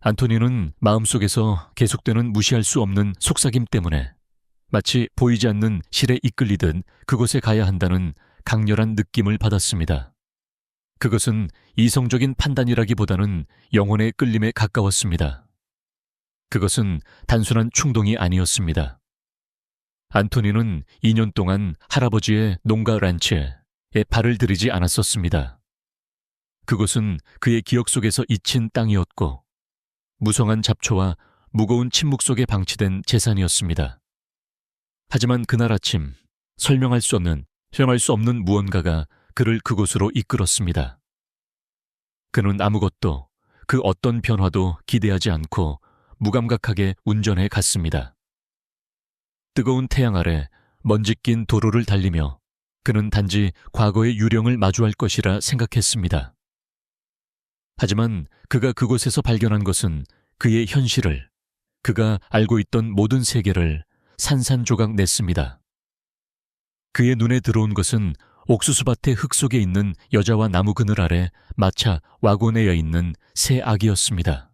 안토니는 마음속에서 계속되는 무시할 수 없는 속삭임 때문에 마치 보이지 않는 실에 이끌리듯 그곳에 가야 한다는 강렬한 느낌을 받았습니다. 그것은 이성적인 판단이라기보다는 영혼의 끌림에 가까웠습니다. 그것은 단순한 충동이 아니었습니다. 안토니는 2년 동안 할아버지의 농가 란치에 발을 들이지 않았었습니다. 그곳은 그의 기억 속에서 잊힌 땅이었고 무성한 잡초와 무거운 침묵 속에 방치된 재산이었습니다. 하지만 그날 아침 설명할 수 없는 무언가가 그를 그곳으로 이끌었습니다. 그는 아무것도, 그 어떤 변화도 기대하지 않고 무감각하게 운전해 갔습니다. 뜨거운 태양 아래 먼지 낀 도로를 달리며 그는 단지 과거의 유령을 마주할 것이라 생각했습니다. 하지만 그가 그곳에서 발견한 것은 그의 현실을, 그가 알고 있던 모든 세계를 산산조각 냈습니다. 그의 눈에 들어온 것은 옥수수밭의 흙 속에 있는 여자와 나무 그늘 아래 마차 와고내어 있는 새 아기였습니다.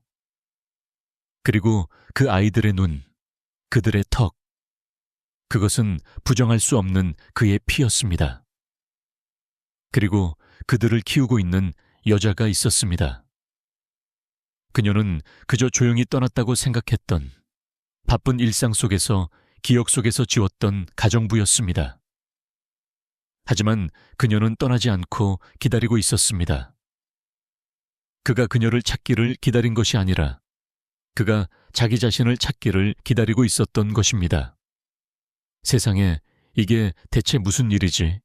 그리고 그 아이들의 눈, 그들의 턱, 그것은 부정할 수 없는 그의 피였습니다. 그리고 그들을 키우고 있는 여자가 있었습니다. 그녀는 그저 조용히 떠났다고 생각했던 바쁜 일상 속에서 기억 속에서 지웠던 가정부였습니다. 하지만 그녀는 떠나지 않고 기다리고 있었습니다. 그가 그녀를 찾기를 기다린 것이 아니라 그가 자기 자신을 찾기를 기다리고 있었던 것입니다. 세상에 이게 대체 무슨 일이지?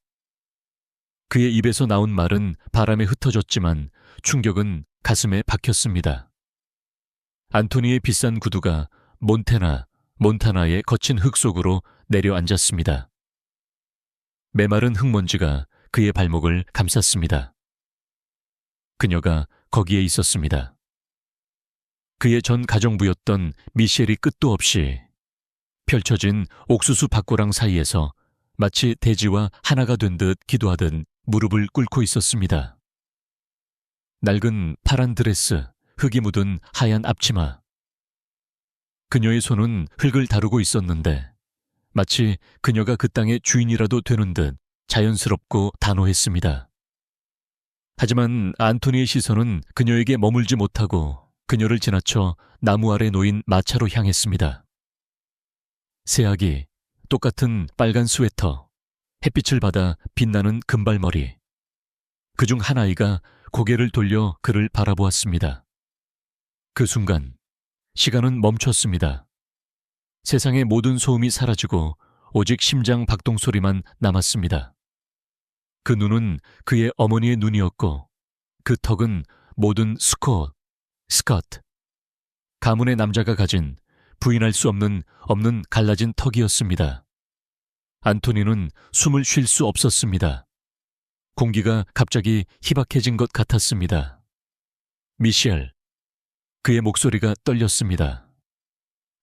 그의 입에서 나온 말은 바람에 흩어졌지만 충격은 가슴에 박혔습니다. 안토니의 비싼 구두가 몬타나의 거친 흙 속으로 내려앉았습니다. 메마른 흙먼지가 그의 발목을 감쌌습니다. 그녀가 거기에 있었습니다. 그의 전 가정부였던 미셸이 끝도 없이 펼쳐진 옥수수 밭고랑 사이에서 마치 대지와 하나가 된 듯 기도하듯 무릎을 꿇고 있었습니다. 낡은 파란 드레스, 흙이 묻은 하얀 앞치마. 그녀의 손은 흙을 다루고 있었는데 마치 그녀가 그 땅의 주인이라도 되는 듯 자연스럽고 단호했습니다. 하지만 안토니의 시선은 그녀에게 머물지 못하고 그녀를 지나쳐 나무 아래 놓인 마차로 향했습니다. 새아기, 똑같은 빨간 스웨터, 햇빛을 받아 빛나는 금발머리. 그중 한 아이가 고개를 돌려 그를 바라보았습니다. 그 순간 시간은 멈췄습니다. 세상의 모든 소음이 사라지고 오직 심장 박동 소리만 남았습니다. 그 눈은 그의 어머니의 눈이었고 그 턱은 모든 스커트, 가문의 남자가 가진 부인할 수 없는 갈라진 턱이었습니다. 안토니는 숨을 쉴 수 없었습니다. 공기가 갑자기 희박해진 것 같았습니다. 미셸, 그의 목소리가 떨렸습니다.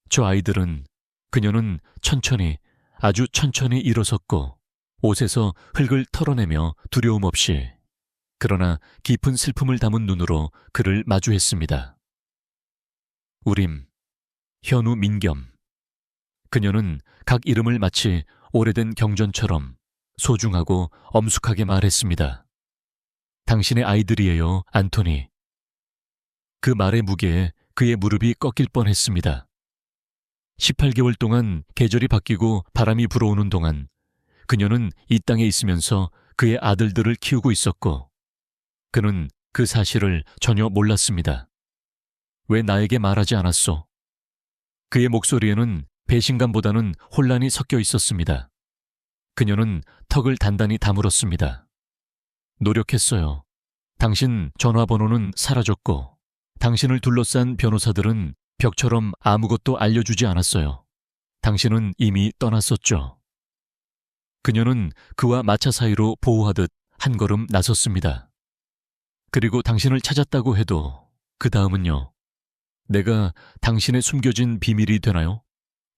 저 아이들은, 그녀는 천천히, 아주 천천히 일어섰고 옷에서 흙을 털어내며 두려움 없이, 그러나 깊은 슬픔을 담은 눈으로 그를 마주했습니다. 우림, 현우 민겸. 그녀는 각 이름을 마치 오래된 경전처럼 소중하고 엄숙하게 말했습니다. 당신의 아이들이에요, 안토니. 그 말의 무게에 그의 무릎이 꺾일 뻔했습니다. 18개월 동안 계절이 바뀌고 바람이 불어오는 동안 그녀는 이 땅에 있으면서 그의 아들들을 키우고 있었고 그는 그 사실을 전혀 몰랐습니다. 왜 나에게 말하지 않았소? 그의 목소리에는 배신감보다는 혼란이 섞여 있었습니다. 그녀는 턱을 단단히 다물었습니다. 노력했어요. 당신 전화번호는 사라졌고 당신을 둘러싼 변호사들은 벽처럼 아무것도 알려주지 않았어요. 당신은 이미 떠났었죠. 그녀는 그와 마차 사이로 보호하듯 한 걸음 나섰습니다. 그리고 당신을 찾았다고 해도 그 다음은요. 내가 당신의 숨겨진 비밀이 되나요?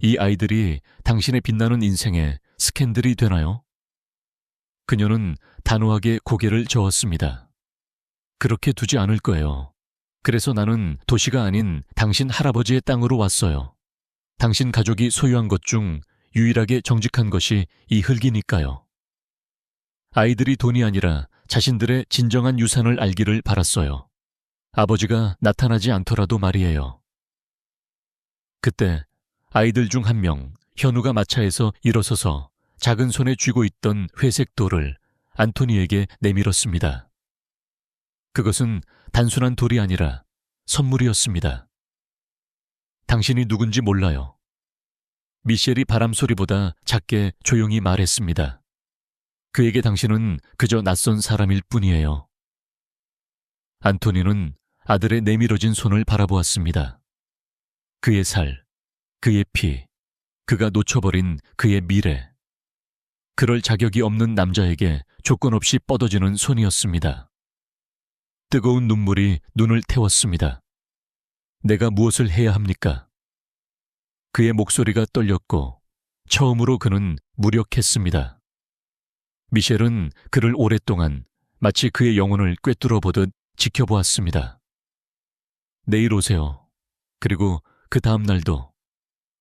이 아이들이 당신의 빛나는 인생의 스캔들이 되나요? 그녀는 단호하게 고개를 저었습니다. 그렇게 두지 않을 거예요. 그래서 나는 도시가 아닌 당신 할아버지의 땅으로 왔어요. 당신 가족이 소유한 것 중 유일하게 정직한 것이 이 흙이니까요. 아이들이 돈이 아니라 자신들의 진정한 유산을 알기를 바랐어요. 아버지가 나타나지 않더라도 말이에요. 그때 아이들 중 한 명, 현우가 마차에서 일어서서 작은 손에 쥐고 있던 회색 돌을 안토니에게 내밀었습니다. 그것은 단순한 돌이 아니라 선물이었습니다. 당신이 누군지 몰라요. 미셸이 바람 소리보다 작게 조용히 말했습니다. 그에게 당신은 그저 낯선 사람일 뿐이에요. 안토니는 아들의 내밀어진 손을 바라보았습니다. 그의 살, 그의 피, 그가 놓쳐버린 그의 미래. 그럴 자격이 없는 남자에게 조건 없이 뻗어지는 손이었습니다. 뜨거운 눈물이 눈을 태웠습니다. 내가 무엇을 해야 합니까? 그의 목소리가 떨렸고 처음으로 그는 무력했습니다. 미셸은 그를 오랫동안 마치 그의 영혼을 꿰뚫어 보듯 지켜보았습니다. 내일 오세요. 그리고 그 다음 날도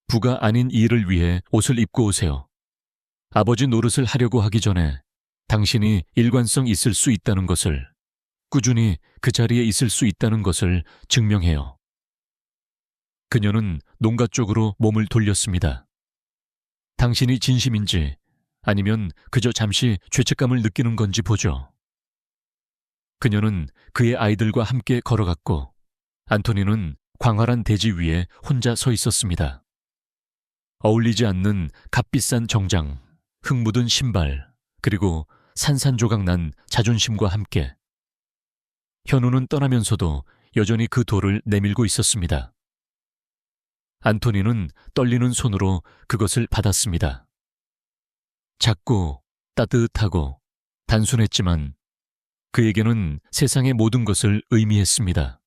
부가 아닌 일을 위해 옷을 입고 오세요. 아버지 노릇을 하려고 하기 전에 당신이 일관성 있을 수 있다는 것을, 꾸준히 그 자리에 있을 수 있다는 것을 증명해요. 그녀는 농가 쪽으로 몸을 돌렸습니다. 당신이 진심인지 아니면 그저 잠시 죄책감을 느끼는 건지 보죠. 그녀는 그의 아이들과 함께 걸어갔고 안토니는 광활한 대지 위에 혼자 서 있었습니다. 어울리지 않는 값비싼 정장, 흙 묻은 신발, 그리고 산산조각 난 자존심과 함께 현우는 떠나면서도 여전히 그 돌을 내밀고 있었습니다. 안토니는 떨리는 손으로 그것을 받았습니다. 작고 따뜻하고 단순했지만 그에게는 세상의 모든 것을 의미했습니다.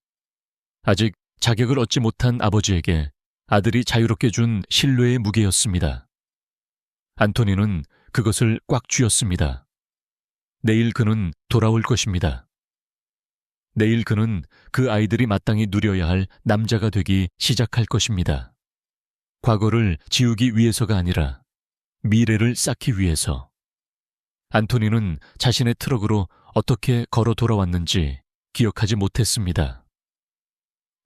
아직 자격을 얻지 못한 아버지에게 아들이 자유롭게 준 신뢰의 무게였습니다. 안토니는 그것을 꽉 쥐었습니다. 내일 그는 돌아올 것입니다. 내일 그는 그 아이들이 마땅히 누려야 할 남자가 되기 시작할 것입니다. 과거를 지우기 위해서가 아니라 미래를 쌓기 위해서. 안토니는 자신의 트럭으로 어떻게 걸어 돌아왔는지 기억하지 못했습니다.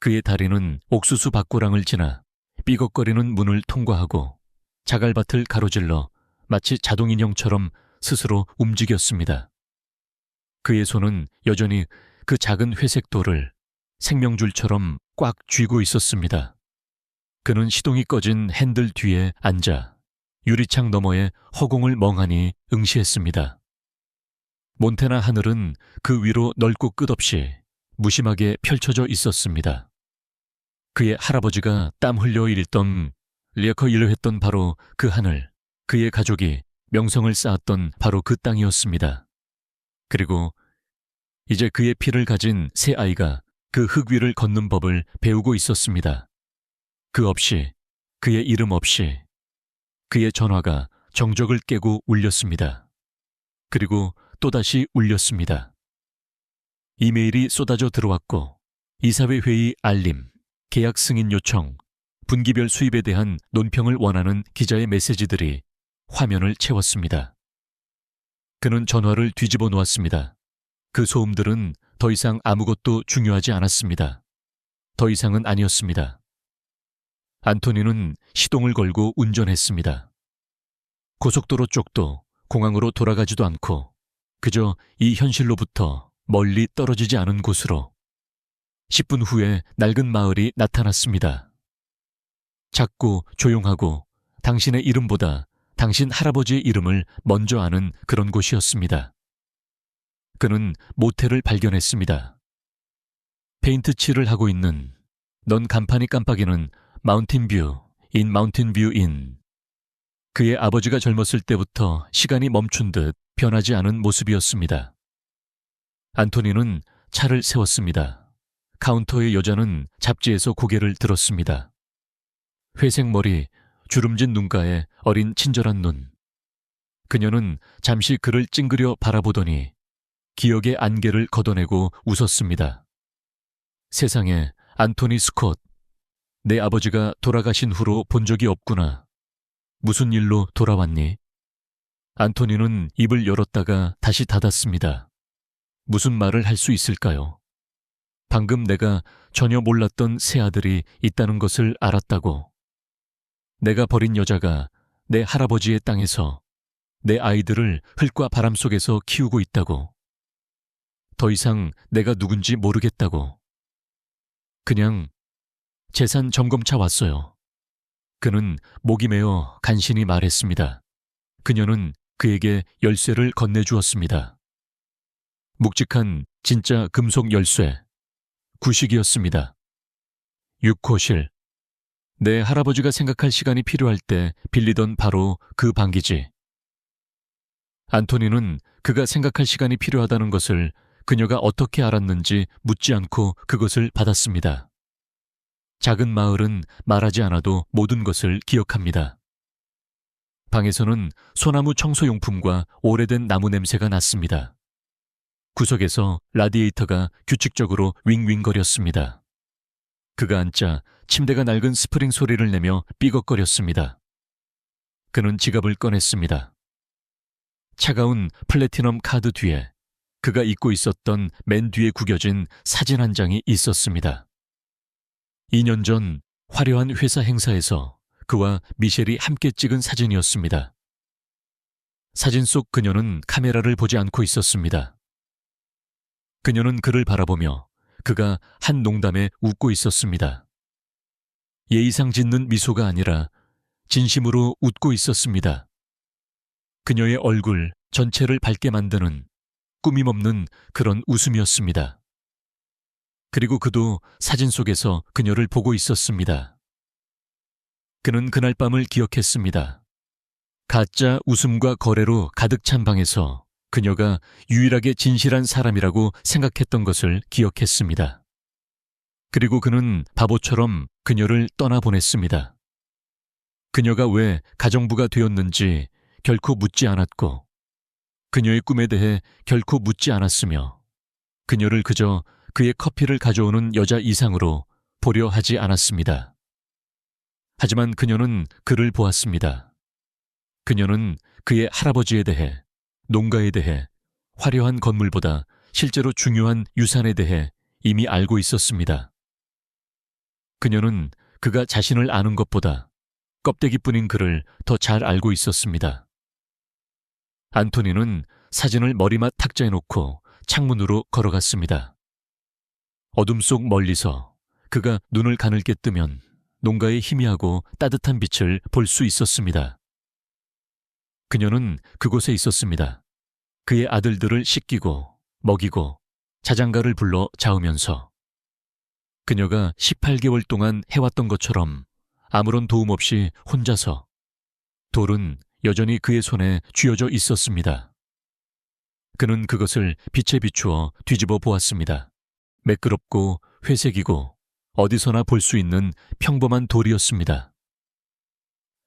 그의 다리는 옥수수 밭고랑을 지나 삐걱거리는 문을 통과하고 자갈밭을 가로질러 마치 자동인형처럼 스스로 움직였습니다. 그의 손은 여전히 그 작은 회색 돌을 생명줄처럼 꽉 쥐고 있었습니다. 그는 시동이 꺼진 핸들 뒤에 앉아 유리창 너머에 허공을 멍하니 응시했습니다. 몬태나 하늘은 그 위로 넓고 끝없이 무심하게 펼쳐져 있었습니다. 그의 할아버지가 땀 흘려 읽던 리어커 일로 했던 바로 그 하늘, 그의 가족이 명성을 쌓았던 바로 그 땅이었습니다. 그리고 이제 그의 피를 가진 새 아이가 그 흙 위를 걷는 법을 배우고 있었습니다. 그 없이, 그의 이름 없이, 그의 전화가 정적을 깨고 울렸습니다. 그리고 또다시 울렸습니다. 이메일이 쏟아져 들어왔고 이사회 회의 알림, 계약 승인 요청, 분기별 수입에 대한 논평을 원하는 기자의 메시지들이 화면을 채웠습니다. 그는 전화를 뒤집어 놓았습니다. 그 소음들은 더 이상 아무것도 중요하지 않았습니다. 더 이상은 아니었습니다. 안토니는 시동을 걸고 운전했습니다. 고속도로 쪽도 공항으로 돌아가지도 않고 그저 이 현실로부터 멀리 떨어지지 않은 곳으로. 10분 후에 낡은 마을이 나타났습니다. 작고 조용하고 당신의 이름보다 당신 할아버지의 이름을 먼저 아는 그런 곳이었습니다. 그는 모텔을 발견했습니다. 페인트 칠을 하고 있는 넌 간판이 깜빡이는 마운틴뷰 인 마운틴뷰 인. 그의 아버지가 젊었을 때부터 시간이 멈춘 듯 변하지 않은 모습이었습니다. 안토니는 차를 세웠습니다. 카운터의 여자는 잡지에서 고개를 들었습니다. 회색 머리, 주름진 눈가에 어린 친절한 눈. 그녀는 잠시 그를 찡그려 바라보더니 기억의 안개를 걷어내고 웃었습니다. 세상에, 안토니 스콧. 내 아버지가 돌아가신 후로 본 적이 없구나. 무슨 일로 돌아왔니? 안토니는 입을 열었다가 다시 닫았습니다. 무슨 말을 할 수 있을까요? 방금 내가 전혀 몰랐던 새 아들이 있다는 것을 알았다고. 내가 버린 여자가 내 할아버지의 땅에서 내 아이들을 흙과 바람 속에서 키우고 있다고. 더 이상 내가 누군지 모르겠다고. 그냥 재산 점검차 왔어요. 그는 목이 메어 간신히 말했습니다. 그녀는 그에게 열쇠를 건네주었습니다. 묵직한 진짜 금속 열쇠. 구식이었습니다. 6호실. 내 할아버지가 생각할 시간이 필요할 때 빌리던 바로 그 방기지. 안토니는 그가 생각할 시간이 필요하다는 것을 그녀가 어떻게 알았는지 묻지 않고 그것을 받았습니다. 작은 마을은 말하지 않아도 모든 것을 기억합니다. 방에서는 소나무 청소용품과 오래된 나무 냄새가 났습니다. 구석에서 라디에이터가 규칙적으로 윙윙거렸습니다. 그가 앉자 침대가 낡은 스프링 소리를 내며 삐걱거렸습니다. 그는 지갑을 꺼냈습니다. 차가운 플래티넘 카드 뒤에 그가 입고 있었던 맨 뒤에 구겨진 사진 한 장이 있었습니다. 2년 전 화려한 회사 행사에서 그와 미셸이 함께 찍은 사진이었습니다. 사진 속 그녀는 카메라를 보지 않고 있었습니다. 그녀는 그를 바라보며 그가 한 농담에 웃고 있었습니다. 예의상 짓는 미소가 아니라 진심으로 웃고 있었습니다. 그녀의 얼굴 전체를 밝게 만드는 꾸밈없는 그런 웃음이었습니다. 그리고 그도 사진 속에서 그녀를 보고 있었습니다. 그는 그날 밤을 기억했습니다. 가짜 웃음과 거래로 가득 찬 방에서 그녀가 유일하게 진실한 사람이라고 생각했던 것을 기억했습니다. 그리고 그는 바보처럼 그녀를 떠나보냈습니다. 그녀가 왜 가정부가 되었는지 결코 묻지 않았고 그녀의 꿈에 대해 결코 묻지 않았으며 그녀를 그저 그의 커피를 가져오는 여자 이상으로 보려 하지 않았습니다. 하지만 그녀는 그를 보았습니다. 그녀는 그의 할아버지에 대해, 농가에 대해, 화려한 건물보다 실제로 중요한 유산에 대해 이미 알고 있었습니다. 그녀는 그가 자신을 아는 것보다 껍데기뿐인 그를 더 잘 알고 있었습니다. 안토니는 사진을 머리맡 탁자에 놓고 창문으로 걸어갔습니다. 어둠 속 멀리서 그가 눈을 가늘게 뜨면 농가의 희미하고 따뜻한 빛을 볼 수 있었습니다. 그녀는 그곳에 있었습니다. 그의 아들들을 씻기고 먹이고 자장가를 불러 자으면서 그녀가 18개월 동안 해왔던 것처럼 아무런 도움 없이 혼자서 돌은 여전히 그의 손에 쥐어져 있었습니다. 그는 그것을 빛에 비추어 뒤집어 보았습니다. 매끄럽고 회색이고 어디서나 볼 수 있는 평범한 돌이었습니다.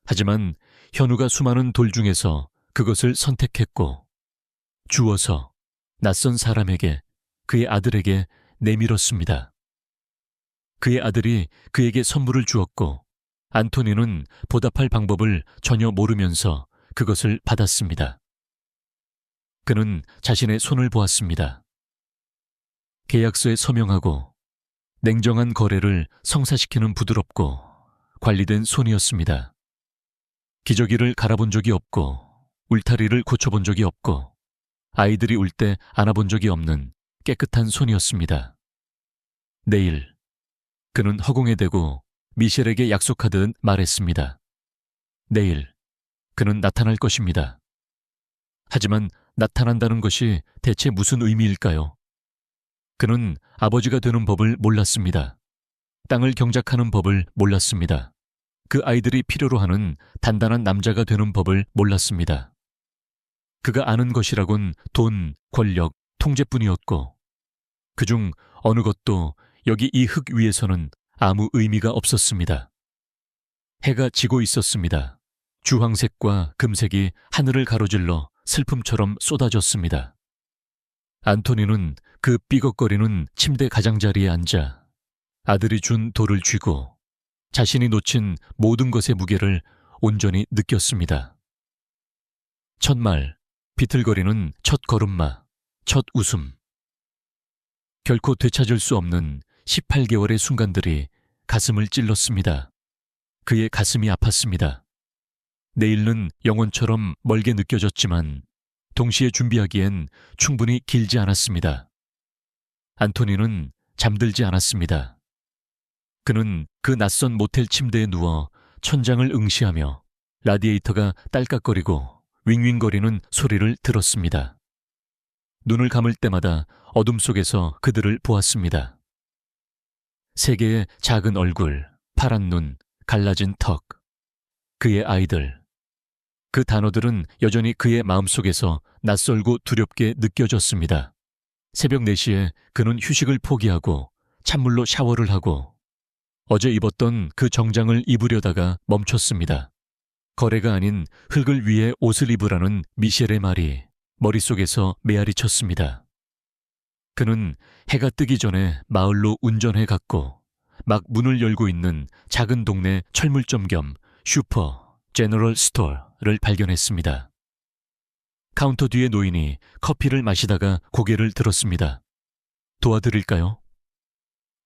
하지만 현우가 수많은 돌 중에서 그것을 선택했고 주어서 낯선 사람에게, 그의 아들에게 내밀었습니다. 그의 아들이 그에게 선물을 주었고 안토니는 보답할 방법을 전혀 모르면서 그것을 받았습니다. 그는 자신의 손을 보았습니다. 계약서에 서명하고 냉정한 거래를 성사시키는 부드럽고 관리된 손이었습니다. 기저귀를 갈아본 적이 없고 울타리를 고쳐본 적이 없고 아이들이 울 때 안아본 적이 없는 깨끗한 손이었습니다. 내일 그는 허공에 대고 미셸에게 약속하듯 말했습니다. 내일 그는 나타날 것입니다. 하지만 나타난다는 것이 대체 무슨 의미일까요? 그는 아버지가 되는 법을 몰랐습니다. 땅을 경작하는 법을 몰랐습니다. 그 아이들이 필요로 하는 단단한 남자가 되는 법을 몰랐습니다. 그가 아는 것이라곤 돈, 권력, 통제뿐이었고 그중 어느 것도 여기 이 흙 위에서는 아무 의미가 없었습니다. 해가 지고 있었습니다. 주황색과 금색이 하늘을 가로질러 슬픔처럼 쏟아졌습니다. 안토니는 그 삐걱거리는 침대 가장자리에 앉아 아들이 준 돌을 쥐고 자신이 놓친 모든 것의 무게를 온전히 느꼈습니다. 첫 말, 비틀거리는 첫 걸음마, 첫 웃음. 결코 되찾을 수 없는 18개월의 순간들이 가슴을 찔렀습니다. 그의 가슴이 아팠습니다. 내일은 영원처럼 멀게 느껴졌지만 동시에 준비하기엔 충분히 길지 않았습니다. 안토니는 잠들지 않았습니다. 그는 그 낯선 모텔 침대에 누워 천장을 응시하며 라디에이터가 딸깍거리고 윙윙거리는 소리를 들었습니다. 눈을 감을 때마다 어둠 속에서 그들을 보았습니다. 세 개의 작은 얼굴, 파란 눈, 갈라진 턱. 그의 아이들. 그 단어들은 여전히 그의 마음속에서 낯설고 두렵게 느껴졌습니다. 새벽 4시에 그는 휴식을 포기하고 찬물로 샤워를 하고 어제 입었던 그 정장을 입으려다가 멈췄습니다. 거래가 아닌 흙을 위해 옷을 입으라는 미셸의 말이 머릿속에서 메아리 쳤습니다. 그는 해가 뜨기 전에 마을로 운전해 갔고 막 문을 열고 있는 작은 동네 철물점 겸 슈퍼, 제너럴 스토어를 발견했습니다. 카운터 뒤에 노인이 커피를 마시다가 고개를 들었습니다. 도와드릴까요?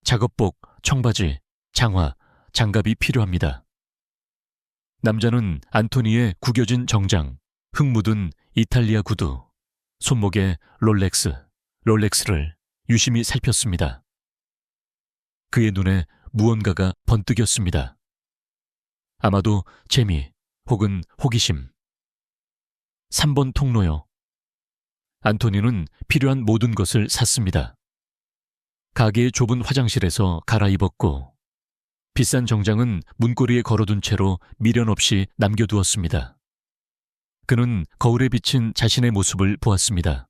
작업복, 청바지, 장화, 장갑이 필요합니다. 남자는 안토니의 구겨진 정장, 흙 묻은 이탈리아 구두, 손목에 롤렉스를 유심히 살폈습니다. 그의 눈에 무언가가 번뜩였습니다. 아마도 재미 혹은 호기심. 3번 통로요. 안토니는 필요한 모든 것을 샀습니다. 가게의 좁은 화장실에서 갈아입었고 비싼 정장은 문고리에 걸어둔 채로 미련 없이 남겨두었습니다. 그는 거울에 비친 자신의 모습을 보았습니다.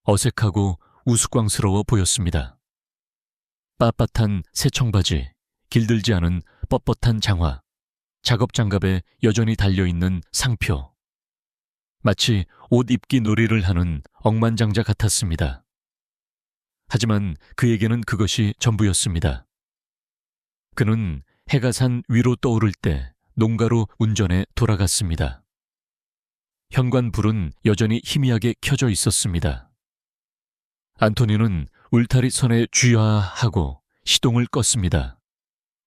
어색하고 우스꽝스러워 보였습니다. 빳빳한 새 청바지, 길들지 않은 뻣뻣한 장화, 작업 장갑에 여전히 달려있는 상표. 마치 옷 입기 놀이를 하는 억만장자 같았습니다. 하지만 그에게는 그것이 전부였습니다. 그는 해가 산 위로 떠오를 때 농가로 운전해 돌아갔습니다. 현관불은 여전히 희미하게 켜져 있었습니다. 안토니는 울타리 선에 쥐야하고 시동을 껐습니다.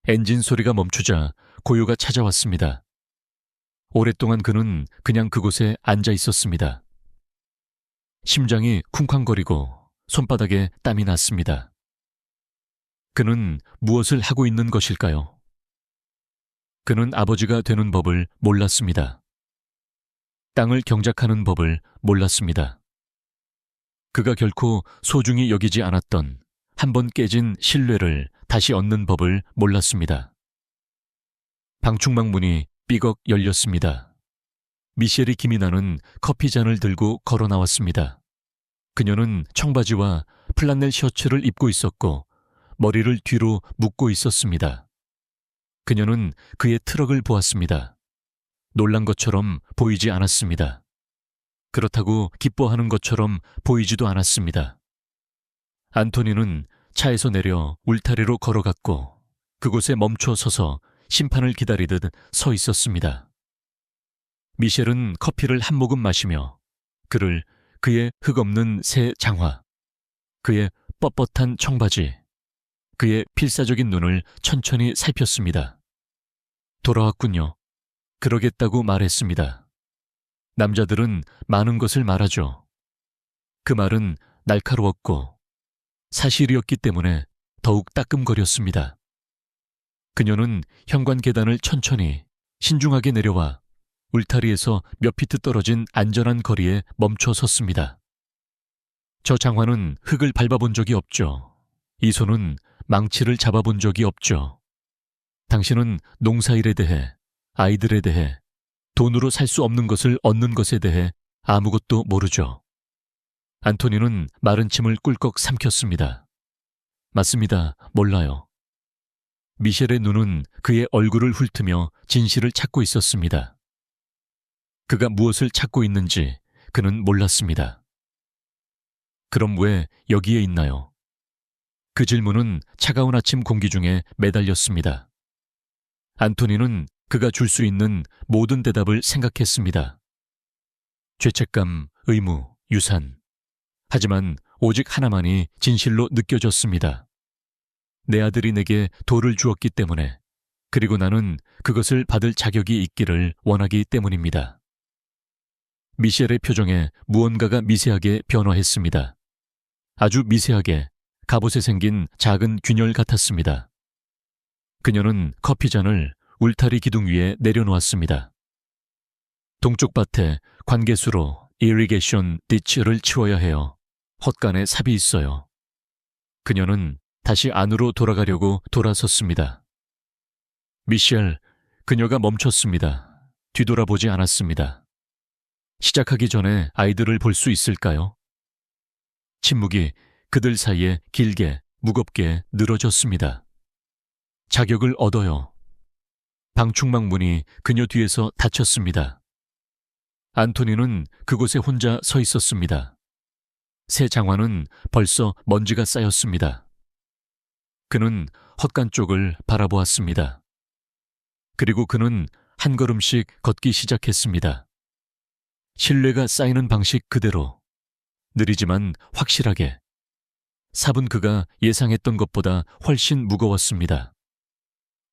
엔진 소리가 멈추자 고요가 찾아왔습니다. 오랫동안 그는 그냥 그곳에 앉아 있었습니다. 심장이 쿵쾅거리고 손바닥에 땀이 났습니다. 그는 무엇을 하고 있는 것일까요? 그는 아버지가 되는 법을 몰랐습니다. 땅을 경작하는 법을 몰랐습니다. 그가 결코 소중히 여기지 않았던 한 번 깨진 신뢰를 다시 얻는 법을 몰랐습니다. 방충망 문이 삐걱 열렸습니다. 미셸이 김이 나는 커피잔을 들고 걸어 나왔습니다. 그녀는 청바지와 플란넬 셔츠를 입고 있었고 머리를 뒤로 묶고 있었습니다. 그녀는 그의 트럭을 보았습니다. 놀란 것처럼 보이지 않았습니다. 그렇다고 기뻐하는 것처럼 보이지도 않았습니다. 안토니는 차에서 내려 울타리로 걸어갔고 그곳에 멈춰 서서 심판을 기다리듯 서 있었습니다. 미셸은 커피를 한 모금 마시며 그의 흙없는 새 장화, 그의 뻣뻣한 청바지, 그의 필사적인 눈을 천천히 살폈습니다. 돌아왔군요. 그러겠다고 말했습니다. 남자들은 많은 것을 말하죠. 그 말은 날카로웠고 사실이었기 때문에 더욱 따끔거렸습니다. 그녀는 현관 계단을 천천히 신중하게 내려와 울타리에서 몇 피트 떨어진 안전한 거리에 멈춰 섰습니다. 저 장화는 흙을 밟아본 적이 없죠. 이 손은 망치를 잡아본 적이 없죠. 당신은 농사일에 대해, 아이들에 대해, 돈으로 살 수 없는 것을 얻는 것에 대해 아무것도 모르죠. 안토니는 마른 침을 꿀꺽 삼켰습니다. 맞습니다. 몰라요. 미셸의 눈은 그의 얼굴을 훑으며 진실을 찾고 있었습니다. 그가 무엇을 찾고 있는지 그는 몰랐습니다. 그럼 왜 여기에 있나요? 그 질문은 차가운 아침 공기 중에 매달렸습니다. 안토니는 그가 줄 수 있는 모든 대답을 생각했습니다. 죄책감, 의무, 유산. 하지만 오직 하나만이 진실로 느껴졌습니다. 내 아들이 내게 돌을 주었기 때문에, 그리고 나는 그것을 받을 자격이 있기를 원하기 때문입니다. 미셸의 표정에 무언가가 미세하게 변화했습니다. 아주 미세하게 갑옷에 생긴 작은 균열 같았습니다. 그녀는 커피잔을 울타리 기둥 위에 내려놓았습니다. 동쪽 밭에 관계수로 이리게이션 디치를 치워야 해요. 헛간에 삽이 있어요. 그녀는 다시 안으로 돌아가려고 돌아섰습니다. 미셸, 그녀가 멈췄습니다. 뒤돌아보지 않았습니다. 시작하기 전에 아이들을 볼 수 있을까요? 침묵이 그들 사이에 길게, 무겁게 늘어졌습니다. 자격을 얻어요. 방충망 문이 그녀 뒤에서 닫혔습니다. 안토니는 그곳에 혼자 서 있었습니다. 새 장화는 벌써 먼지가 쌓였습니다. 그는 헛간 쪽을 바라보았습니다. 그리고 그는 한 걸음씩 걷기 시작했습니다. 신뢰가 쌓이는 방식 그대로, 느리지만 확실하게. 삽은 그가 예상했던 것보다 훨씬 무거웠습니다.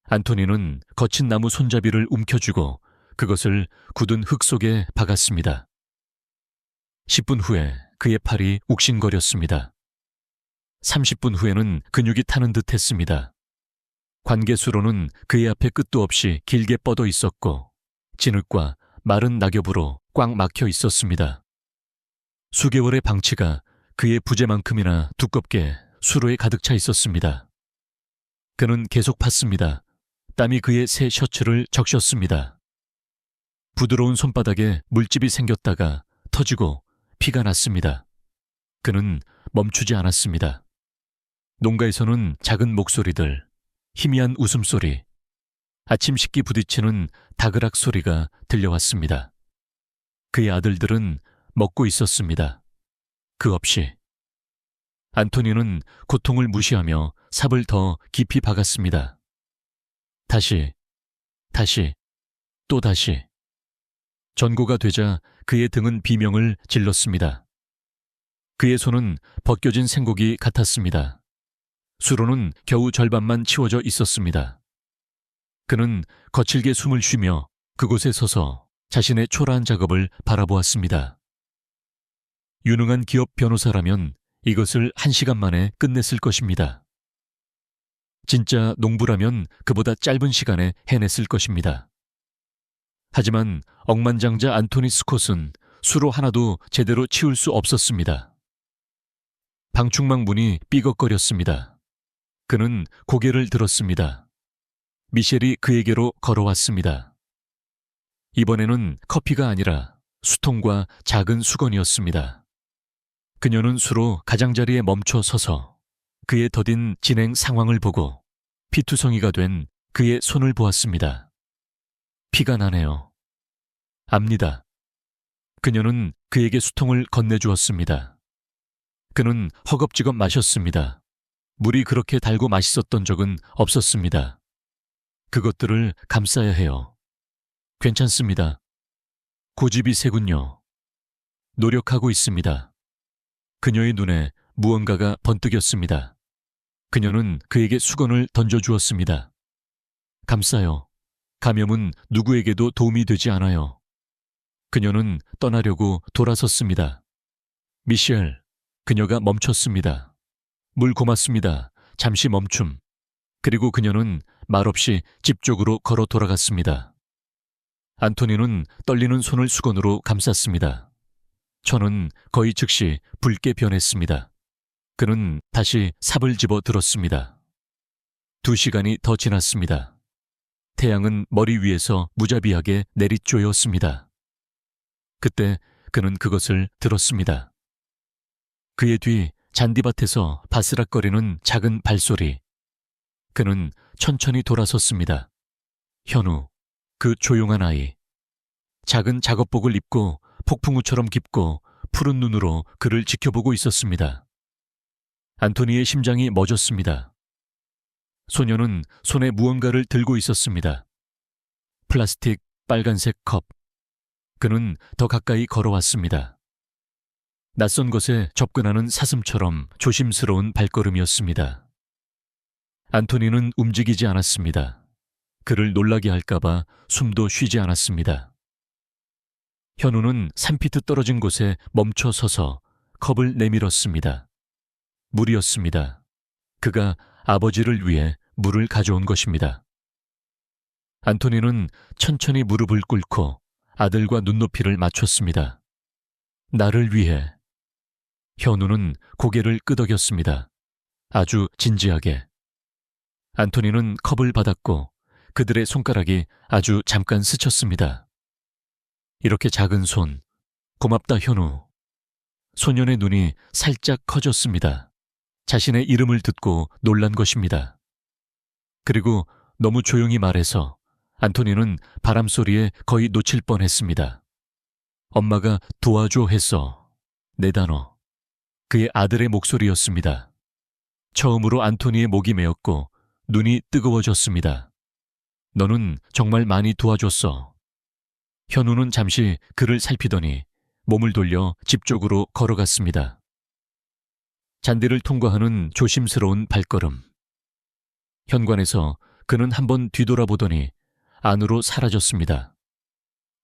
안토니는 거친 나무 손잡이를 움켜쥐고 그것을 굳은 흙 속에 박았습니다. 10분 후에 그의 팔이 욱신거렸습니다. 30분 후에는 근육이 타는 듯 했습니다. 관계수로는 그의 앞에 끝도 없이 길게 뻗어 있었고 진흙과 마른 낙엽으로 꽉 막혀 있었습니다. 수개월의 방치가 그의 부재만큼이나 두껍게 수로에 가득 차 있었습니다. 그는 계속 팠습니다. 땀이 그의 새 셔츠를 적셨습니다. 부드러운 손바닥에 물집이 생겼다가 터지고 피가 났습니다. 그는 멈추지 않았습니다. 농가에서는 작은 목소리들, 희미한 웃음소리, 아침 식기 부딪히는 다그락 소리가 들려왔습니다. 그의 아들들은 먹고 있었습니다. 그 없이. 안토니는 고통을 무시하며 삽을 더 깊이 박았습니다. 다시, 또 다시. 전고가 되자 그의 등은 비명을 질렀습니다. 그의 손은 벗겨진 생고기 같았습니다. 수로는 겨우 절반만 치워져 있었습니다. 그는 거칠게 숨을 쉬며 그곳에 서서 자신의 초라한 작업을 바라보았습니다. 유능한 기업 변호사라면 이것을 1시간 만에 끝냈을 것입니다. 진짜 농부라면 그보다 짧은 시간에 해냈을 것입니다. 하지만 억만장자 안토니 스콧은 수로 하나도 제대로 치울 수 없었습니다. 방충망 문이 삐걱거렸습니다. 그는 고개를 들었습니다. 미셸이 그에게로 걸어왔습니다. 이번에는 커피가 아니라 수통과 작은 수건이었습니다. 그녀는 수로 가장자리에 멈춰 서서 그의 더딘 진행 상황을 보고 피투성이가 된 그의 손을 보았습니다. 피가 나네요. 압니다. 그녀는 그에게 수통을 건네주었습니다. 그는 허겁지겁 마셨습니다. 물이 그렇게 달고 맛있었던 적은 없었습니다. 그것들을 감싸야 해요. 괜찮습니다. 고집이 세군요. 노력하고 있습니다. 그녀의 눈에 무언가가 번뜩였습니다. 그녀는 그에게 수건을 던져주었습니다. 감싸요. 감염은 누구에게도 도움이 되지 않아요. 그녀는 떠나려고 돌아섰습니다. 미셸, 그녀가 멈췄습니다. 물 고맙습니다. 잠시 멈춤. 그리고 그녀는 말없이 집 쪽으로 걸어 돌아갔습니다. 안토니는 떨리는 손을 수건으로 감쌌습니다. 저는 거의 즉시 붉게 변했습니다. 그는 다시 삽을 집어 들었습니다. 2시간이 더 지났습니다. 태양은 머리 위에서 무자비하게 내리쬐었습니다. 그때 그는 그것을 들었습니다. 그의 뒤 잔디밭에서 바스락거리는 작은 발소리. 그는 천천히 돌아섰습니다. 현우, 그 조용한 아이. 작은 작업복을 입고 폭풍우처럼 깊고 푸른 눈으로 그를 지켜보고 있었습니다. 안토니의 심장이 멎었습니다. 소녀는 손에 무언가를 들고 있었습니다. 플라스틱 빨간색 컵. 그는 더 가까이 걸어왔습니다. 낯선 것에 접근하는 사슴처럼 조심스러운 발걸음이었습니다. 안토니는 움직이지 않았습니다. 그를 놀라게 할까봐 숨도 쉬지 않았습니다. 현우는 3피트 떨어진 곳에 멈춰 서서 컵을 내밀었습니다. 물이었습니다. 그가 아버지를 위해 물을 가져온 것입니다. 안토니는 천천히 무릎을 꿇고 아들과 눈높이를 맞췄습니다. 나를 위해. 현우는 고개를 끄덕였습니다. 아주 진지하게. 안토니는 컵을 받았고 그들의 손가락이 아주 잠깐 스쳤습니다. 이렇게 작은 손, 고맙다 현우. 소년의 눈이 살짝 커졌습니다. 자신의 이름을 듣고 놀란 것입니다. 그리고 너무 조용히 말해서 안토니는 바람소리에 거의 놓칠 뻔했습니다. 엄마가 도와줘 했어. 네 단어. 그의 아들의 목소리였습니다. 처음으로 안토니의 목이 메었고 눈이 뜨거워졌습니다. 너는 정말 많이 도와줬어. 현우는 잠시 그를 살피더니 몸을 돌려 집 쪽으로 걸어갔습니다. 잔디를 통과하는 조심스러운 발걸음. 현관에서 그는 한번 뒤돌아보더니 안으로 사라졌습니다.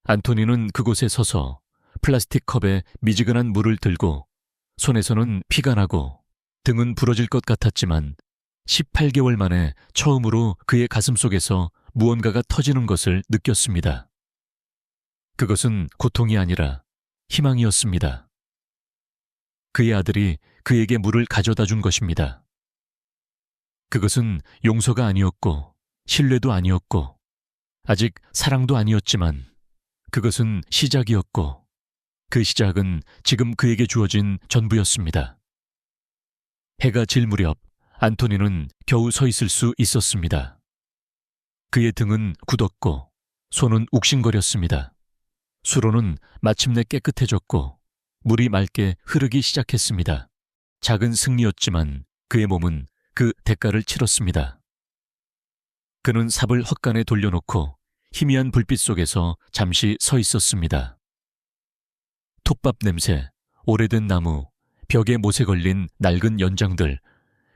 안토니는 그곳에 서서 플라스틱 컵에 미지근한 물을 들고 손에서는 피가 나고 등은 부러질 것 같았지만 18개월 만에 처음으로 그의 가슴속에서 무언가가 터지는 것을 느꼈습니다. 그것은 고통이 아니라 희망이었습니다. 그의 아들이 그에게 물을 가져다 준 것입니다. 그것은 용서가 아니었고 신뢰도 아니었고 아직 사랑도 아니었지만 그것은 시작이었고 그 시작은 지금 그에게 주어진 전부였습니다. 해가 질 무렵 안토니는 겨우 서 있을 수 있었습니다. 그의 등은 굳었고 손은 욱신거렸습니다. 수로는 마침내 깨끗해졌고 물이 맑게 흐르기 시작했습니다. 작은 승리였지만 그의 몸은 그 대가를 치렀습니다. 그는 삽을 헛간에 돌려놓고 희미한 불빛 속에서 잠시 서 있었습니다. 톱밥 냄새, 오래된 나무, 벽에 못에 걸린 낡은 연장들,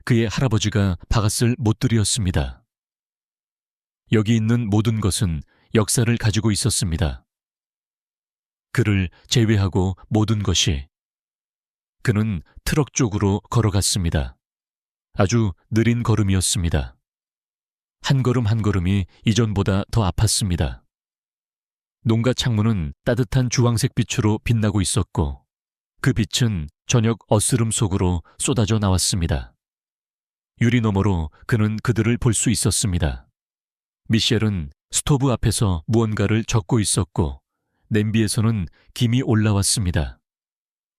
그의 할아버지가 박았을 못들이었습니다. 여기 있는 모든 것은 역사를 가지고 있었습니다. 그를 제외하고 모든 것이. 그는 트럭 쪽으로 걸어갔습니다. 아주 느린 걸음이었습니다. 한 걸음 한 걸음이 이전보다 더 아팠습니다. 농가 창문은 따뜻한 주황색 빛으로 빛나고 있었고 그 빛은 저녁 어스름 속으로 쏟아져 나왔습니다. 유리 너머로 그는 그들을 볼 수 있었습니다. 미셸은 스토브 앞에서 무언가를 적고 있었고 냄비에서는 김이 올라왔습니다.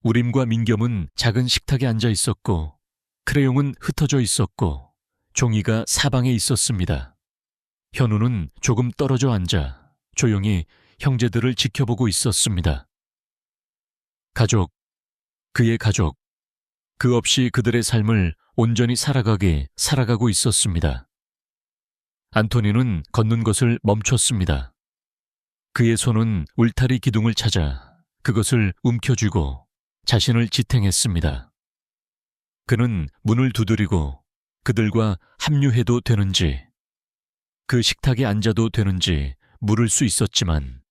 우림과 민겸은 작은 식탁에 앉아 있었고 크레용은 흩어져 있었고 종이가 사방에 있었습니다. 현우는 조금 떨어져 앉아 조용히 형제들을 지켜보고 있었습니다. 가족, 그의 가족, 그 없이 그들의 삶을 온전히 살아가고 있었습니다. 안토니는 걷는 것을 멈췄습니다. 그의 손은 울타리 기둥을 찾아 그것을 움켜쥐고 자신을 지탱했습니다. 그는 문을 두드리고 그들과 합류해도 되는지, 그 식탁에 앉아도 되는지 물을 수 있었지만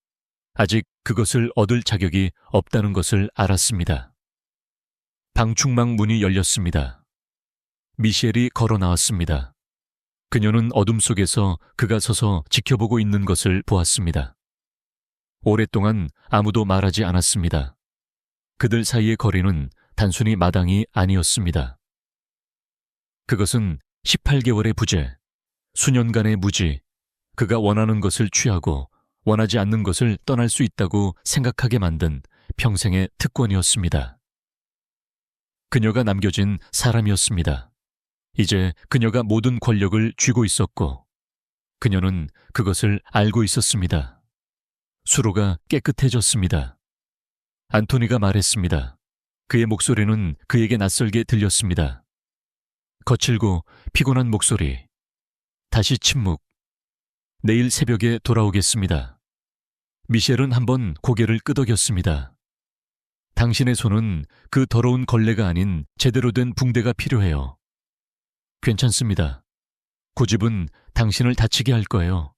아직 그것을 얻을 자격이 없다는 것을 알았습니다. 방충망 문이 열렸습니다. 미셸이 걸어 나왔습니다. 그녀는 어둠 속에서 그가 서서 지켜보고 있는 것을 보았습니다. 오랫동안 아무도 말하지 않았습니다. 그들 사이의 거리는 단순히 마당이 아니었습니다. 그것은 18개월의 부재, 수년간의 무지, 그가 원하는 것을 취하고 원하지 않는 것을 떠날 수 있다고 생각하게 만든 평생의 특권이었습니다. 그녀가 남겨진 사람이었습니다. 이제 그녀가 모든 권력을 쥐고 있었고 그녀는 그것을 알고 있었습니다. 수로가 깨끗해졌습니다. 안토니가 말했습니다. 그의 목소리는 그에게 낯설게 들렸습니다. 거칠고 피곤한 목소리. 다시 침묵. 내일 새벽에 돌아오겠습니다. 미셸은 한번 고개를 끄덕였습니다. 당신의 손은 그 더러운 걸레가 아닌 제대로 된 붕대가 필요해요. 괜찮습니다. 고집은 당신을 다치게 할 거예요.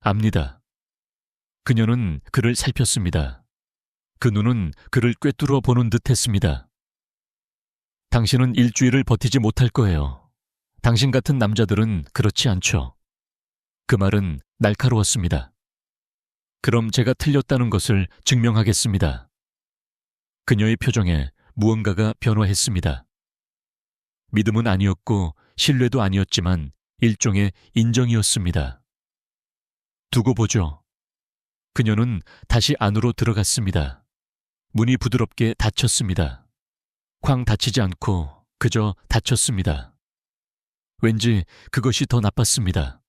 압니다. 그녀는 그를 살폈습니다. 그 눈은 그를 꿰뚫어 보는 듯 했습니다. 당신은 일주일을 버티지 못할 거예요. 당신 같은 남자들은 그렇지 않죠. 그 말은 날카로웠습니다. 그럼 제가 틀렸다는 것을 증명하겠습니다. 그녀의 표정에 무언가가 변화했습니다. 믿음은 아니었고 신뢰도 아니었지만 일종의 인정이었습니다. 두고 보죠. 그녀는 다시 안으로 들어갔습니다. 문이 부드럽게 닫혔습니다. 쾅 닫히지 않고 그저 닫혔습니다. 왠지 그것이 더 나빴습니다.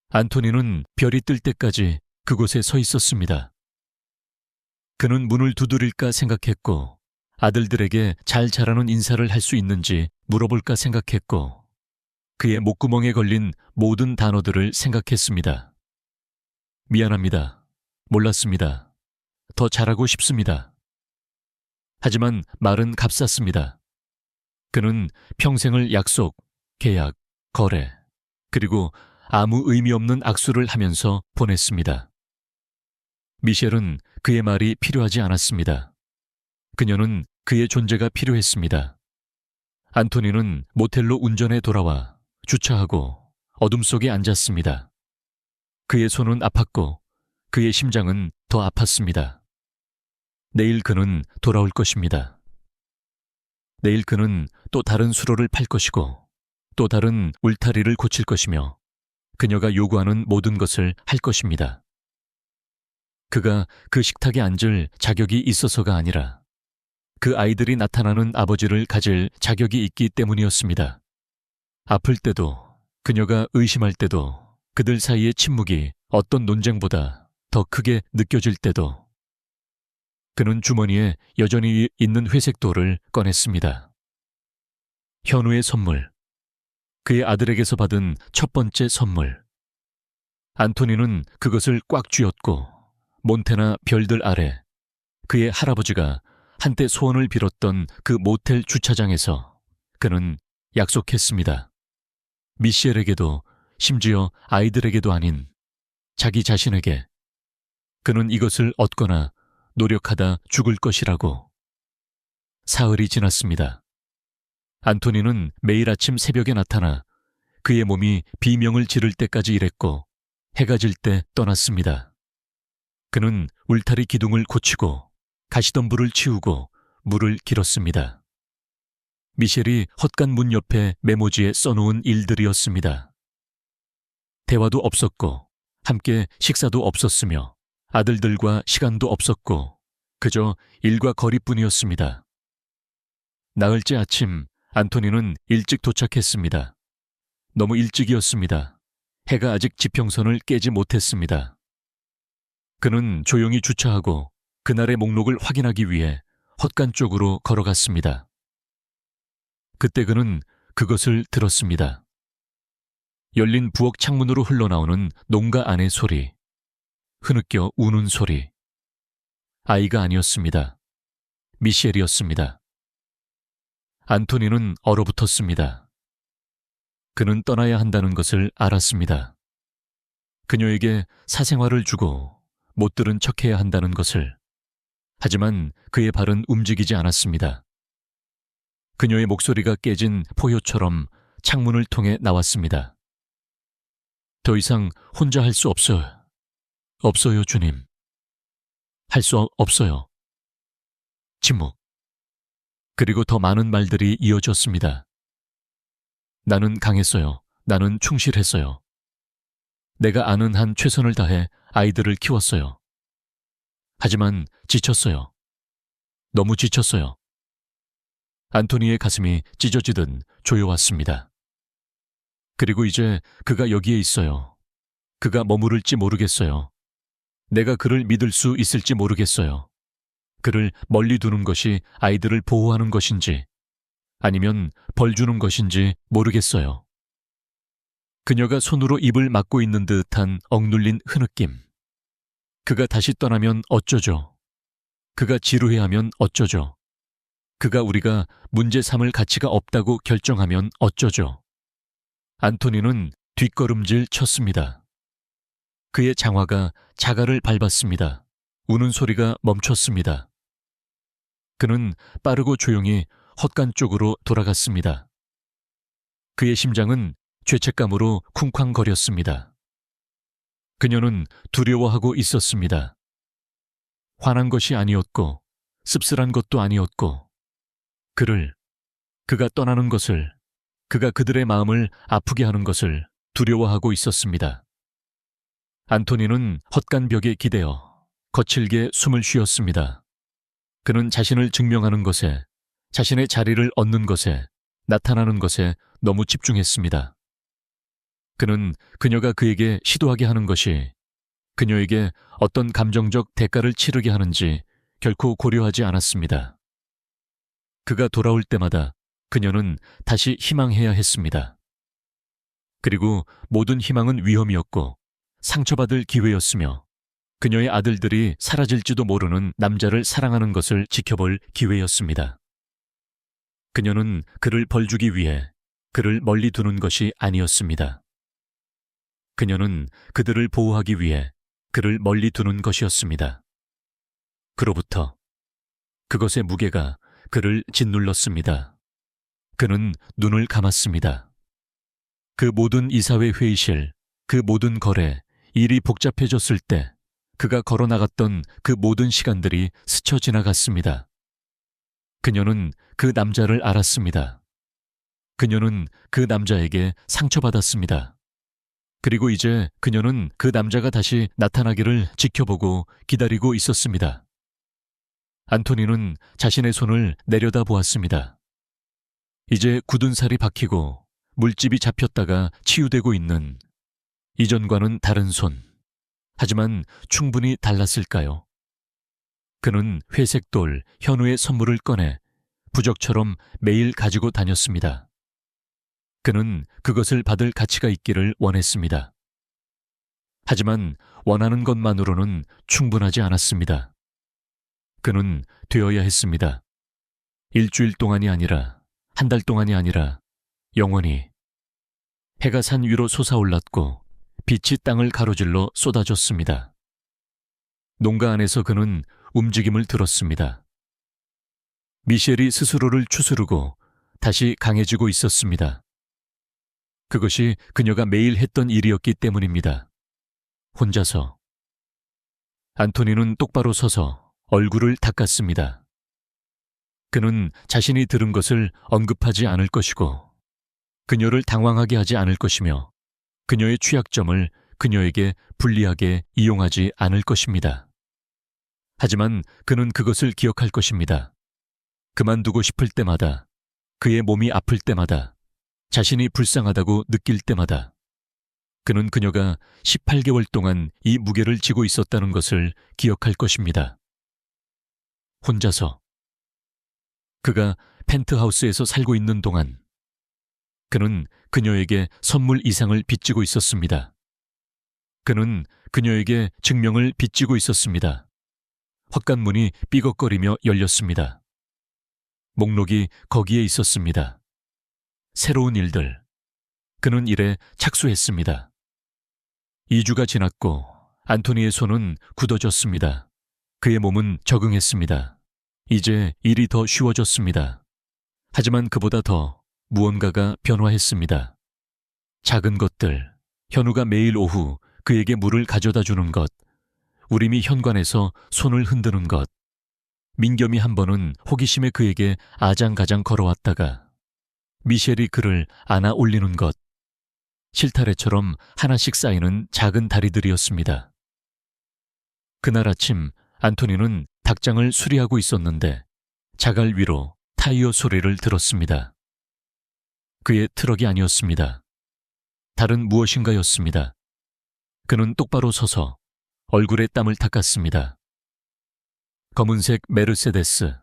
안토니는 별이 뜰 때까지 그곳에 서 있었습니다. 그는 문을 두드릴까 생각했고 아들들에게 잘 자라는 인사를 할 수 있는지 물어볼까 생각했고 그의 목구멍에 걸린 모든 단어들을 생각했습니다. 미안합니다. 몰랐습니다. 더 잘하고 싶습니다. 하지만 말은 값쌌습니다. 그는 평생을 약속, 계약, 거래, 그리고 아무 의미 없는 악수를 하면서 보냈습니다. 미셸은 그의 말이 필요하지 않았습니다. 그녀는 그의 존재가 필요했습니다. 안토니는 모텔로 운전해 돌아와 주차하고 어둠 속에 앉았습니다. 그의 손은 아팠고 그의 심장은 더 아팠습니다. 내일 그는 돌아올 것입니다. 내일 그는 또 다른 수로를 팔 것이고 또 다른 울타리를 고칠 것이며 그녀가 요구하는 모든 것을 할 것입니다. 그가 그 식탁에 앉을 자격이 있어서가 아니라 그 아이들이 나타나는 아버지를 가질 자격이 있기 때문이었습니다. 아플 때도 그녀가 의심할 때도 그들 사이의 침묵이 어떤 논쟁보다 더 크게 느껴질 때도 그는 주머니에 여전히 있는 회색 돌을 꺼냈습니다. 현우의 선물. 그의 아들에게서 받은 첫 번째 선물. 안토니는 그것을 꽉 쥐었고 몬테나 별들 아래 그의 할아버지가 한때 소원을 빌었던 그 모텔 주차장에서 그는 약속했습니다. 미셸에게도 심지어 아이들에게도 아닌 자기 자신에게 그는 이것을 얻거나 노력하다 죽을 것이라고. 사흘이 지났습니다. 안토니는 매일 아침 새벽에 나타나 그의 몸이 비명을 지를 때까지 일했고 해가 질 때 떠났습니다. 그는 울타리 기둥을 고치고 가시덤불을 치우고 물을 길었습니다. 미셸이 헛간 문 옆에 메모지에 써놓은 일들이었습니다. 대화도 없었고 함께 식사도 없었으며 아들들과 시간도 없었고 그저 일과 거리뿐이었습니다. 나흘째 아침 안토니는 일찍 도착했습니다. 너무 일찍이었습니다. 해가 아직 지평선을 깨지 못했습니다. 그는 조용히 주차하고 그날의 목록을 확인하기 위해 헛간 쪽으로 걸어갔습니다. 그때 그는 그것을 들었습니다. 열린 부엌 창문으로 흘러나오는 농가 안의 소리, 흐느껴 우는 소리. 아이가 아니었습니다. 미셸이었습니다. 안토니는 얼어붙었습니다. 그는 떠나야 한다는 것을 알았습니다. 그녀에게 사생활을 주고 못 들은 척해야 한다는 것을. 하지만 그의 발은 움직이지 않았습니다. 그녀의 목소리가 깨진 포효처럼 창문을 통해 나왔습니다. 더 이상 혼자 할 수 없어요. 없어요, 주님. 할 수 없어요. 침묵. 그리고 더 많은 말들이 이어졌습니다. 나는 강했어요. 나는 충실했어요. 내가 아는 한 최선을 다해 아이들을 키웠어요. 하지만 지쳤어요. 너무 지쳤어요. 안토니의 가슴이 찢어지듯 조여왔습니다. 그리고 이제 그가 여기에 있어요. 그가 머무를지 모르겠어요. 내가 그를 믿을 수 있을지 모르겠어요. 그를 멀리 두는 것이 아이들을 보호하는 것인지, 아니면 벌 주는 것인지 모르겠어요. 그녀가 손으로 입을 막고 있는 듯한 억눌린 흐느낌. 그가 다시 떠나면 어쩌죠? 그가 지루해하면 어쩌죠? 그가 우리가 문제 삼을 가치가 없다고 결정하면 어쩌죠? 안토니는 뒷걸음질 쳤습니다. 그의 장화가 자갈을 밟았습니다. 우는 소리가 멈췄습니다. 그는 빠르고 조용히 헛간 쪽으로 돌아갔습니다. 그의 심장은 죄책감으로 쿵쾅거렸습니다. 그녀는 두려워하고 있었습니다. 화난 것이 아니었고 씁쓸한 것도 아니었고 그가 떠나는 것을, 그가 그들의 마음을 아프게 하는 것을 두려워하고 있었습니다. 안토니는 헛간 벽에 기대어 거칠게 숨을 쉬었습니다. 그는 자신을 증명하는 것에, 자신의 자리를 얻는 것에, 나타나는 것에 너무 집중했습니다. 그는 그녀가 그에게 시도하게 하는 것이 그녀에게 어떤 감정적 대가를 치르게 하는지 결코 고려하지 않았습니다. 그가 돌아올 때마다 그녀는 다시 희망해야 했습니다. 그리고 모든 희망은 위험이었고 상처받을 기회였으며 그녀의 아들들이 사라질지도 모르는 남자를 사랑하는 것을 지켜볼 기회였습니다. 그녀는 그를 벌주기 위해 그를 멀리 두는 것이 아니었습니다. 그녀는 그들을 보호하기 위해 그를 멀리 두는 것이었습니다. 그로부터 그것의 무게가 그를 짓눌렀습니다. 그는 눈을 감았습니다. 그 모든 이사회 회의실, 그 모든 거래, 일이 복잡해졌을 때 그가 걸어나갔던 그 모든 시간들이 스쳐 지나갔습니다. 그녀는 그 남자를 알았습니다. 그녀는 그 남자에게 상처받았습니다. 그리고 이제 그녀는 그 남자가 다시 나타나기를 지켜보고 기다리고 있었습니다. 안토니는 자신의 손을 내려다 보았습니다. 이제 굳은 살이 박히고 물집이 잡혔다가 치유되고 있는 이전과는 다른 손. 하지만 충분히 달랐을까요? 그는 회색 돌, 현우의 선물을 꺼내 부적처럼 매일 가지고 다녔습니다. 그는 그것을 받을 가치가 있기를 원했습니다. 하지만 원하는 것만으로는 충분하지 않았습니다. 그는 되어야 했습니다. 일주일 동안이 아니라, 한 달 동안이 아니라 영원히. 해가 산 위로 솟아올랐고 빛이 땅을 가로질러 쏟아졌습니다. 농가 안에서 그는 움직임을 들었습니다. 미셸이 스스로를 추스르고 다시 강해지고 있었습니다. 그것이 그녀가 매일 했던 일이었기 때문입니다. 혼자서. 안토니는 똑바로 서서 얼굴을 닦았습니다. 그는 자신이 들은 것을 언급하지 않을 것이고 그녀를 당황하게 하지 않을 것이며 그녀의 취약점을 그녀에게 불리하게 이용하지 않을 것입니다. 하지만 그는 그것을 기억할 것입니다. 그만두고 싶을 때마다, 그의 몸이 아플 때마다, 자신이 불쌍하다고 느낄 때마다 그는 그녀가 18개월 동안 이 무게를 지고 있었다는 것을 기억할 것입니다. 혼자서. 그가 펜트하우스에서 살고 있는 동안 그는 그녀에게 선물 이상을 빚지고 있었습니다. 그는 그녀에게 증명을 빚지고 있었습니다. 헛간문이 삐걱거리며 열렸습니다. 목록이 거기에 있었습니다. 새로운 일들. 그는 일에 착수했습니다. 2주가 지났고 안토니의 손은 굳어졌습니다. 그의 몸은 적응했습니다. 이제 일이 더 쉬워졌습니다. 하지만 그보다 더 무언가가 변화했습니다. 작은 것들, 현우가 매일 오후 그에게 물을 가져다 주는 것, 우림이 현관에서 손을 흔드는 것, 민겸이 한 번은 호기심에 그에게 아장가장 걸어왔다가 미셸이 그를 안아 올리는 것, 실타래처럼 하나씩 쌓이는 작은 다리들이었습니다. 그날 아침 안토니는 닭장을 수리하고 있었는데 자갈 위로 타이어 소리를 들었습니다. 그의 트럭이 아니었습니다. 다른 무엇인가였습니다. 그는 똑바로 서서 얼굴에 땀을 닦았습니다. 검은색 메르세데스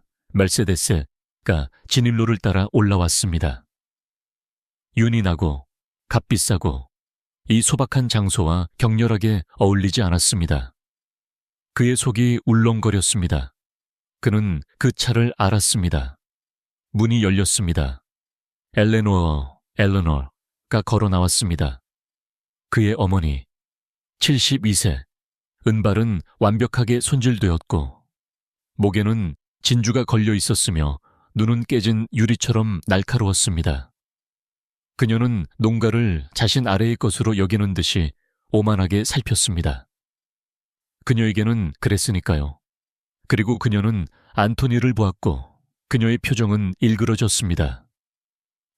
길가 진입로를 따라 올라왔습니다. 윤이 나고 값비싸고 이 소박한 장소와 격렬하게 어울리지 않았습니다. 그의 속이 울렁거렸습니다. 그는 그 차를 알았습니다. 문이 열렸습니다. 엘레노어가 걸어 나왔습니다. 그의 어머니, 72세, 은발은 완벽하게 손질되었고 목에는 진주가 걸려 있었으며 눈은 깨진 유리처럼 날카로웠습니다. 그녀는 농가를 자신 아래의 것으로 여기는 듯이 오만하게 살폈습니다. 그녀에게는 그랬으니까요. 그리고 그녀는 안토니를 보았고 그녀의 표정은 일그러졌습니다.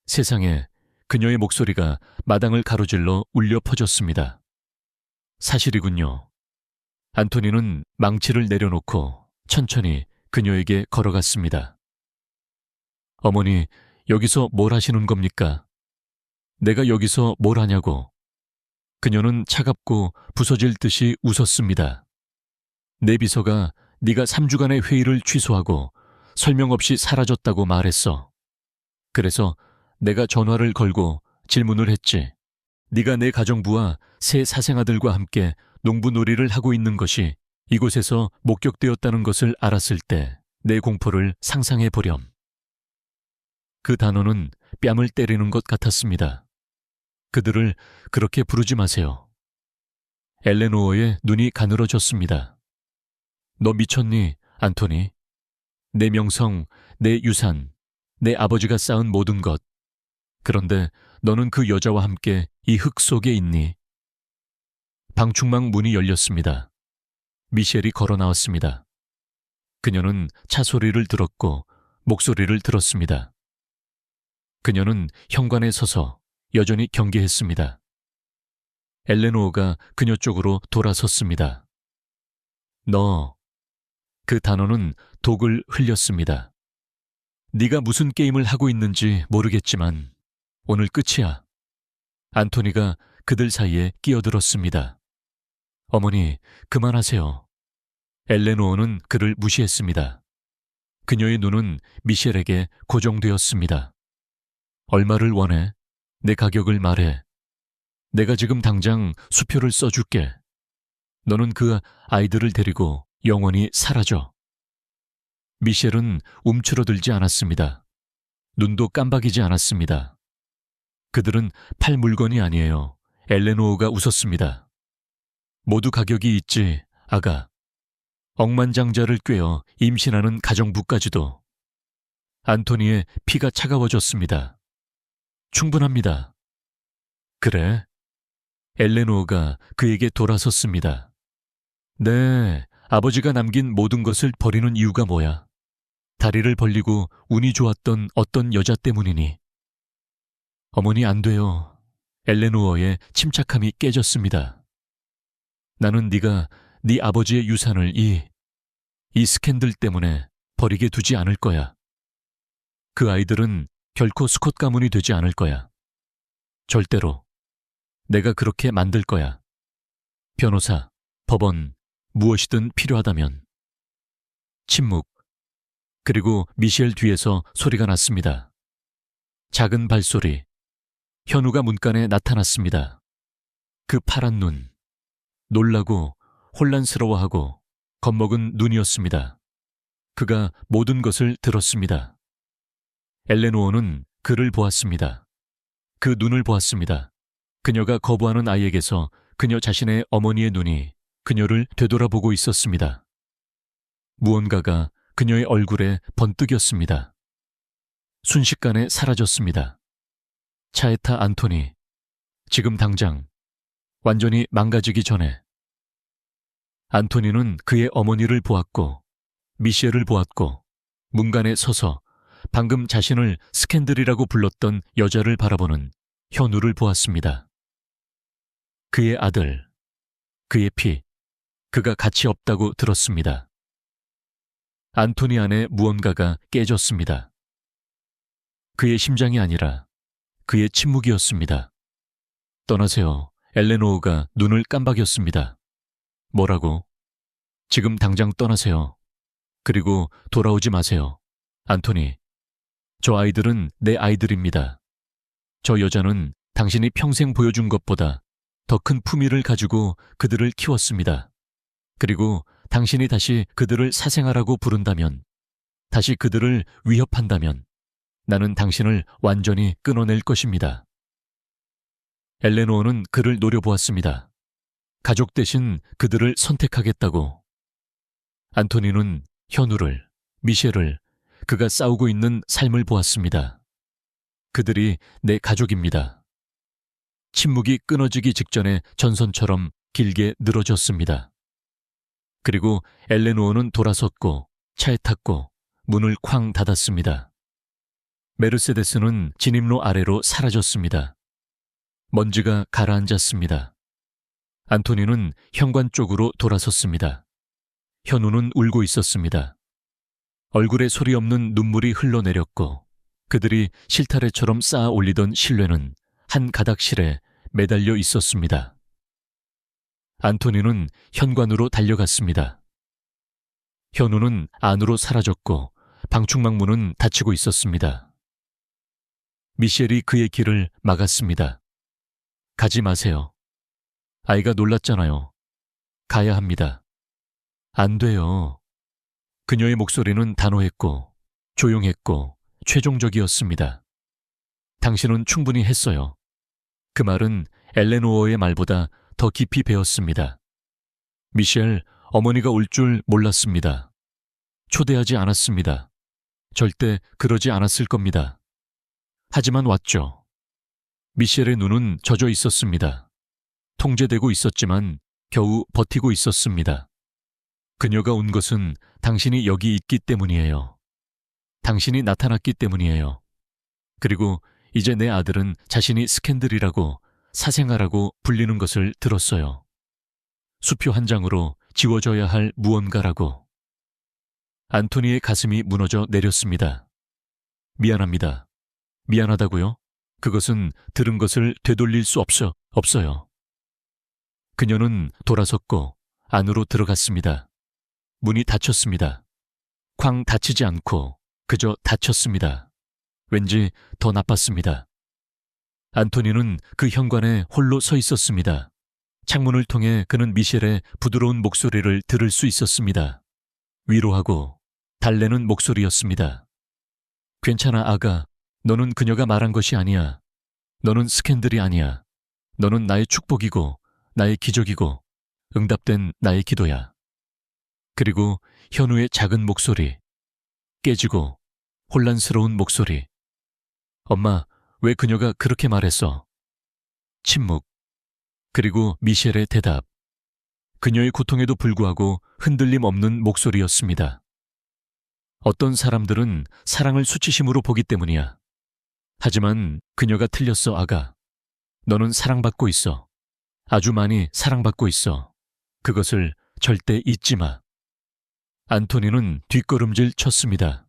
세상에 그녀의 목소리가 마당을 가로질러 울려 퍼졌습니다. 사실이군요. 안토니는 망치를 내려놓고 천천히 그녀에게 걸어갔습니다. 어머니, 여기서 뭘 하시는 겁니까? 내가 여기서 뭘 하냐고. 그녀는 차갑고 부서질 듯이 웃었습니다. 내 비서가 네가 3주간의 회의를 취소하고 설명 없이 사라졌다고 말했어. 그래서 내가 전화를 걸고 질문을 했지. 네가 내 가정부와 새 사생아들과 함께 농부놀이를 하고 있는 것이 이곳에서 목격되었다는 것을 알았을 때 내 공포를 상상해 보렴. 그 단어는 뺨을 때리는 것 같았습니다. 그들을 그렇게 부르지 마세요. 엘레노어의 눈이 가늘어졌습니다. 너 미쳤니, 안토니? 내 명성, 내 유산, 내 아버지가 쌓은 모든 것. 그런데 너는 그 여자와 함께 이 흙 속에 있니? 방충망 문이 열렸습니다. 미셸이 걸어 나왔습니다. 그녀는 차 소리를 들었고 목소리를 들었습니다. 그녀는 현관에 서서 여전히 경계했습니다. 엘레노어가 그녀 쪽으로 돌아섰습니다. 너, 그 단어는 독을 흘렸습니다. 네가 무슨 게임을 하고 있는지 모르겠지만 오늘 끝이야. 안토니가 그들 사이에 끼어들었습니다. 어머니, 그만하세요. 엘레노어는 그를 무시했습니다. 그녀의 눈은 미셸에게 고정되었습니다. 얼마를 원해? 내 가격을 말해. 내가 지금 당장 수표를 써줄게. 너는 그 아이들을 데리고 영원히 사라져. 미셸은 움츠러들지 않았습니다. 눈도 깜박이지 않았습니다. 그들은 팔 물건이 아니에요. 엘레노어가 웃었습니다. 모두 가격이 있지, 아가. 억만장자를 꿰어 임신하는 가정부까지도. 안토니의 피가 차가워졌습니다. 충분합니다. 그래? 엘레노어가 그에게 돌아섰습니다. 네, 아버지가 남긴 모든 것을 버리는 이유가 뭐야? 다리를 벌리고 운이 좋았던 어떤 여자 때문이니? 어머니, 안 돼요. 엘레노어의 침착함이 깨졌습니다. 나는 네가 네 아버지의 유산을 이 스캔들 때문에 버리게 두지 않을 거야. 그 아이들은 결코 스콧 가문이 되지 않을 거야. 절대로. 내가 그렇게 만들 거야. 변호사, 법원, 무엇이든 필요하다면. 침묵. 그리고 미셸 뒤에서 소리가 났습니다. 작은 발소리. 현우가 문간에 나타났습니다. 그 파란 눈. 놀라고 혼란스러워하고 겁먹은 눈이었습니다. 그가 모든 것을 들었습니다. 엘레노어는 그를 보았습니다. 그 눈을 보았습니다. 그녀가 거부하는 아이에게서 그녀 자신의 어머니의 눈이 그녀를 되돌아보고 있었습니다. 무언가가 그녀의 얼굴에 번뜩였습니다. 순식간에 사라졌습니다. 차에 타 안토니. 지금 당장. 완전히 망가지기 전에. 안토니는 그의 어머니를 보았고 미셸을 보았고 문간에 서서 방금 자신을 스캔들이라고 불렀던 여자를 바라보는 현우를 보았습니다. 그의 아들, 그의 피, 그가 가치 없다고 들었습니다. 안토니 안에 무언가가 깨졌습니다. 그의 심장이 아니라 그의 침묵이었습니다. 떠나세요. 엘레노어가 눈을 깜박였습니다. 뭐라고? 지금 당장 떠나세요. 그리고 돌아오지 마세요. 안토니, 저 아이들은 내 아이들입니다. 저 여자는 당신이 평생 보여준 것보다 더 큰 품위를 가지고 그들을 키웠습니다. 그리고 당신이 다시 그들을 사생아라고 부른다면, 다시 그들을 위협한다면 나는 당신을 완전히 끊어낼 것입니다. 엘레노어는 그를 노려보았습니다. 가족 대신 그들을 선택하겠다고. 안토니는 현우를, 미셸을, 그가 싸우고 있는 삶을 보았습니다. 그들이 내 가족입니다. 침묵이 끊어지기 직전에 전선처럼 길게 늘어졌습니다. 그리고 엘레노어는 돌아섰고 차에 탔고 문을 쾅 닫았습니다. 메르세데스는 진입로 아래로 사라졌습니다. 먼지가 가라앉았습니다. 안토니는 현관 쪽으로 돌아섰습니다. 현우는 울고 있었습니다. 얼굴에 소리 없는 눈물이 흘러내렸고 그들이 실타래처럼 쌓아 올리던 실내는 한 가닥실에 매달려 있었습니다. 안토니는 현관으로 달려갔습니다. 현우는 안으로 사라졌고 방충망 문은 닫히고 있었습니다. 미셸이 그의 길을 막았습니다. 가지 마세요. 아이가 놀랐잖아요. 가야 합니다. 안 돼요. 그녀의 목소리는 단호했고 조용했고 최종적이었습니다. 당신은 충분히 했어요. 그 말은 엘레노어의 말보다 더 깊이 배었습니다. 미셸, 어머니가 올 줄 몰랐습니다. 초대하지 않았습니다. 절대 그러지 않았을 겁니다. 하지만 왔죠. 미셸의 눈은 젖어 있었습니다. 통제되고 있었지만 겨우 버티고 있었습니다. 그녀가 온 것은 당신이 여기 있기 때문이에요. 당신이 나타났기 때문이에요. 그리고 이제 내 아들은 자신이 스캔들이라고, 사생아라고 불리는 것을 들었어요. 수표 한 장으로 지워져야 할 무언가라고. 안토니의 가슴이 무너져 내렸습니다. 미안합니다. 미안하다고요? 그것은 들은 것을 되돌릴 수 없어요. 그녀는 돌아섰고 안으로 들어갔습니다. 문이 닫혔습니다. 쾅 닫히지 않고 그저 닫혔습니다. 왠지 더 나빴습니다. 안토니는 그 현관에 홀로 서 있었습니다. 창문을 통해 그는 미셸의 부드러운 목소리를 들을 수 있었습니다. 위로하고 달래는 목소리였습니다. 괜찮아, 아가. 너는 그녀가 말한 것이 아니야. 너는 스캔들이 아니야. 너는 나의 축복이고 나의 기적이고 응답된 나의 기도야. 그리고 현우의 작은 목소리, 깨지고 혼란스러운 목소리. 엄마, 왜 그녀가 그렇게 말했어? 침묵. 그리고 미셸의 대답. 그녀의 고통에도 불구하고 흔들림 없는 목소리였습니다. 어떤 사람들은 사랑을 수치심으로 보기 때문이야. 하지만 그녀가 틀렸어, 아가. 너는 사랑받고 있어. 아주 많이 사랑받고 있어. 그것을 절대 잊지 마. 안토니는 뒷걸음질 쳤습니다.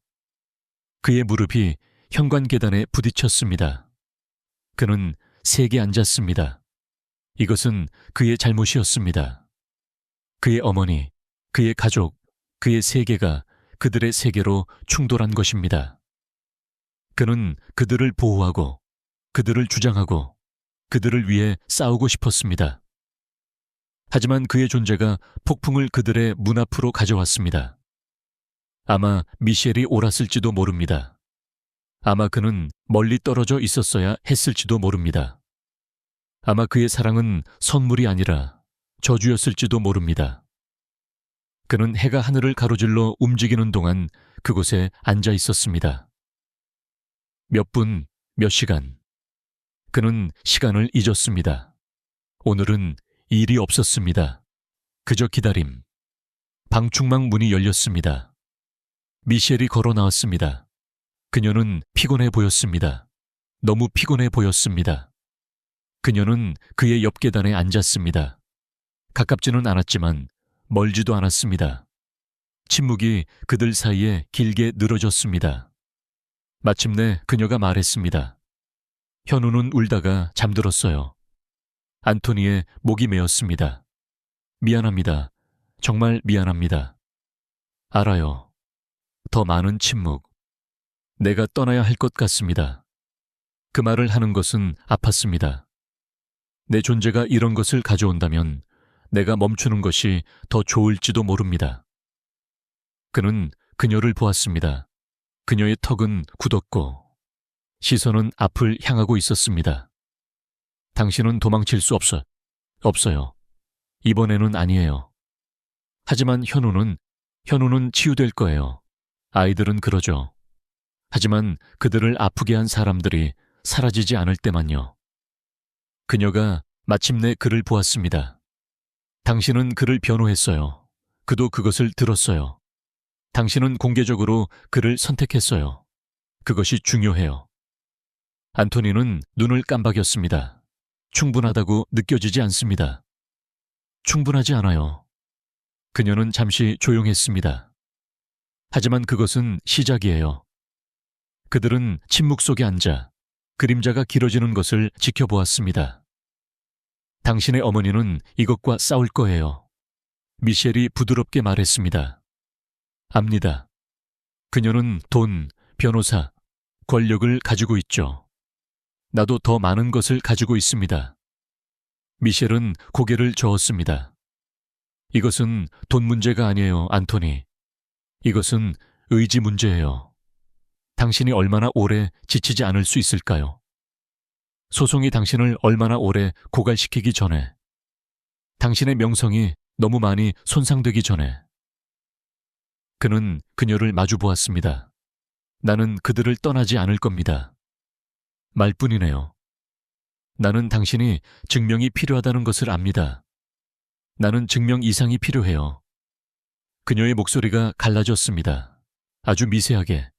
그의 무릎이 현관 계단에 부딪혔습니다. 그는 세게 앉았습니다. 이것은 그의 잘못이었습니다. 그의 어머니, 그의 가족, 그의 세계가 그들의 세계로 충돌한 것입니다. 그는 그들을 보호하고, 그들을 주장하고, 그들을 위해 싸우고 싶었습니다. 하지만 그의 존재가 폭풍을 그들의 문 앞으로 가져왔습니다. 아마 미셸이 옳았을지도 모릅니다. 아마 그는 멀리 떨어져 있었어야 했을지도 모릅니다. 아마 그의 사랑은 선물이 아니라 저주였을지도 모릅니다. 그는 해가 하늘을 가로질러 움직이는 동안 그곳에 앉아 있었습니다. 몇 분, 몇 시간. 그는 시간을 잊었습니다. 오늘은 일이 없었습니다. 그저 기다림. 방충망 문이 열렸습니다. 미셸이 걸어 나왔습니다. 그녀는 피곤해 보였습니다. 너무 피곤해 보였습니다. 그녀는 그의 옆 계단에 앉았습니다. 가깝지는 않았지만 멀지도 않았습니다. 침묵이 그들 사이에 길게 늘어졌습니다. 마침내 그녀가 말했습니다. 현우는 울다가 잠들었어요. 안토니의 목이 메었습니다. 미안합니다. 정말 미안합니다. 알아요. 더 많은 침묵. 내가 떠나야 할 것 같습니다. 그 말을 하는 것은 아팠습니다. 내 존재가 이런 것을 가져온다면 내가 멈추는 것이 더 좋을지도 모릅니다. 그는 그녀를 보았습니다. 그녀의 턱은 굳었고 시선은 앞을 향하고 있었습니다. 당신은 도망칠 수 없어요. 이번에는 아니에요. 하지만 현우는 치유될 거예요. 아이들은 그러죠. 하지만 그들을 아프게 한 사람들이 사라지지 않을 때만요. 그녀가 마침내 그를 보았습니다. 당신은 그를 변호했어요. 그도 그것을 들었어요. 당신은 공개적으로 그를 선택했어요. 그것이 중요해요. 안토니는 눈을 깜박였습니다. 충분하다고 느껴지지 않습니다. 충분하지 않아요. 그녀는 잠시 조용했습니다. 하지만 그것은 시작이에요. 그들은 침묵 속에 앉아 그림자가 길어지는 것을 지켜보았습니다. 당신의 어머니는 이것과 싸울 거예요. 미셸이 부드럽게 말했습니다. 압니다. 그녀는 돈, 변호사, 권력을 가지고 있죠. 나도 더 많은 것을 가지고 있습니다. 미셸은 고개를 저었습니다. 이것은 돈 문제가 아니에요, 안토니. 이것은 의지 문제예요. 당신이 얼마나 오래 지치지 않을 수 있을까요? 소송이 당신을 얼마나 오래 고갈시키기 전에, 당신의 명성이 너무 많이 손상되기 전에. 그는 그녀를 마주 보았습니다. 나는 그들을 떠나지 않을 겁니다. 말뿐이네요. 나는 당신이 증명이 필요하다는 것을 압니다. 나는 증명 이상이 필요해요. 그녀의 목소리가 갈라졌습니다. 아주 미세하게.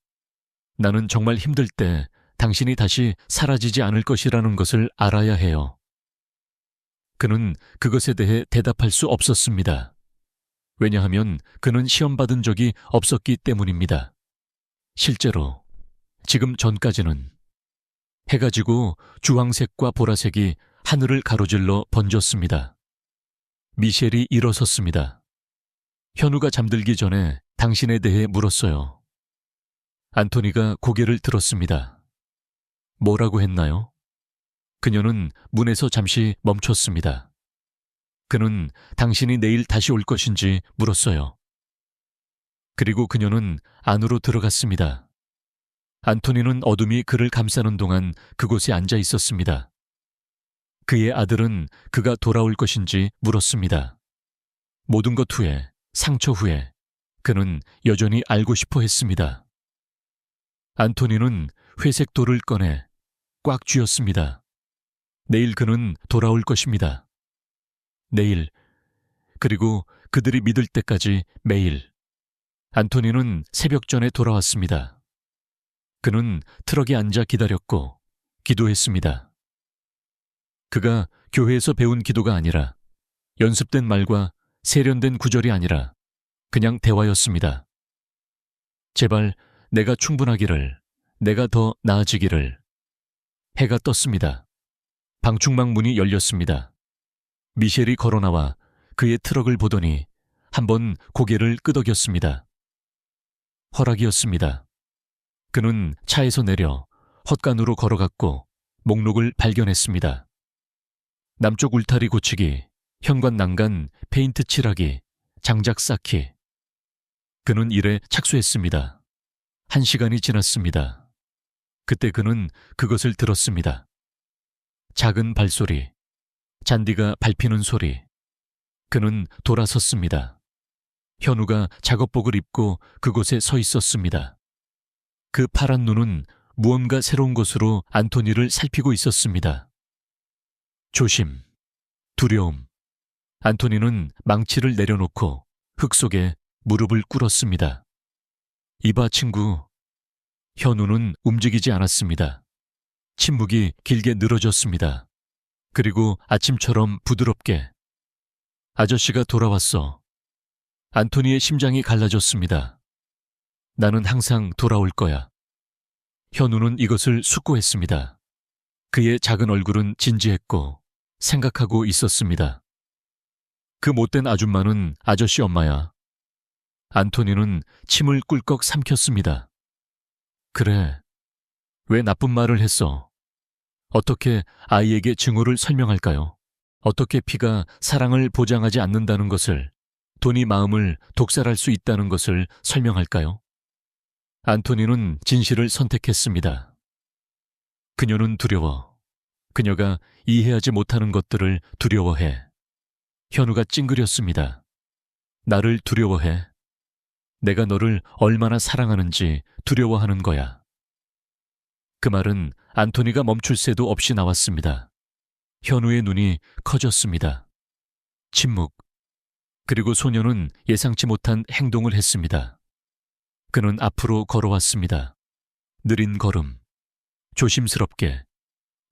나는 정말 힘들 때 당신이 다시 사라지지 않을 것이라는 것을 알아야 해요. 그는 그것에 대해 대답할 수 없었습니다. 왜냐하면 그는 시험받은 적이 없었기 때문입니다. 실제로 지금 전까지는 해가 지고 주황색과 보라색이 하늘을 가로질러 번졌습니다. 미셸이 일어섰습니다. 현우가 잠들기 전에 당신에 대해 물었어요. 안토니가 고개를 들었습니다. 뭐라고 했나요? 그녀는 문에서 잠시 멈췄습니다. 그는 당신이 내일 다시 올 것인지 물었어요. 그리고 그녀는 안으로 들어갔습니다. 안토니는 어둠이 그를 감싸는 동안 그곳에 앉아 있었습니다. 그의 아들은 그가 돌아올 것인지 물었습니다. 모든 것 후에, 상처 후에 그는 여전히 알고 싶어 했습니다. 안토니는 회색 돌을 꺼내 꽉 쥐었습니다. 내일 그는 돌아올 것입니다. 내일, 그리고 그들이 믿을 때까지 매일. 안토니는 새벽 전에 돌아왔습니다. 그는 트럭에 앉아 기다렸고 기도했습니다. 그가 교회에서 배운 기도가 아니라 연습된 말과 세련된 구절이 아니라 그냥 대화였습니다. 제발 내가 충분하기를, 내가 더 나아지기를. 해가 떴습니다. 방충망 문이 열렸습니다. 미셸이 걸어나와 그의 트럭을 보더니 한번 고개를 끄덕였습니다. 허락이었습니다. 그는 차에서 내려 헛간으로 걸어갔고 목록을 발견했습니다. 남쪽 울타리 고치기, 현관 난간, 페인트 칠하기, 장작 쌓기. 그는 일에 착수했습니다. 1시간이 지났습니다. 그때 그는 그것을 들었습니다. 작은 발소리, 잔디가 밟히는 소리. 그는 돌아섰습니다. 현우가 작업복을 입고 그곳에 서 있었습니다. 그 파란 눈은 무언가 새로운 것으로 안토니를 살피고 있었습니다. 조심, 두려움. 안토니는 망치를 내려놓고 흙 속에 무릎을 꿇었습니다. 이봐, 친구. 현우는 움직이지 않았습니다. 침묵이 길게 늘어졌습니다. 그리고 아침처럼 부드럽게. 아저씨가 돌아왔어. 안토니의 심장이 갈라졌습니다. 나는 항상 돌아올 거야. 현우는 이것을 숙고했습니다. 그의 작은 얼굴은 진지했고 생각하고 있었습니다. 그 못된 아줌마는 아저씨 엄마야. 안토니는 침을 꿀꺽 삼켰습니다. 그래, 왜 나쁜 말을 했어? 어떻게 아이에게 증오를 설명할까요? 어떻게 피가 사랑을 보장하지 않는다는 것을, 돈이 마음을 독살할 수 있다는 것을 설명할까요? 안토니는 진실을 선택했습니다. 그녀는 두려워. 그녀가 이해하지 못하는 것들을 두려워해. 현우가 찡그렸습니다. 나를 두려워해. 내가 너를 얼마나 사랑하는지 두려워하는 거야. 그 말은 안토니가 멈출 새도 없이 나왔습니다. 현우의 눈이 커졌습니다. 침묵. 그리고 소녀는 예상치 못한 행동을 했습니다. 그는 앞으로 걸어왔습니다. 느린 걸음. 조심스럽게.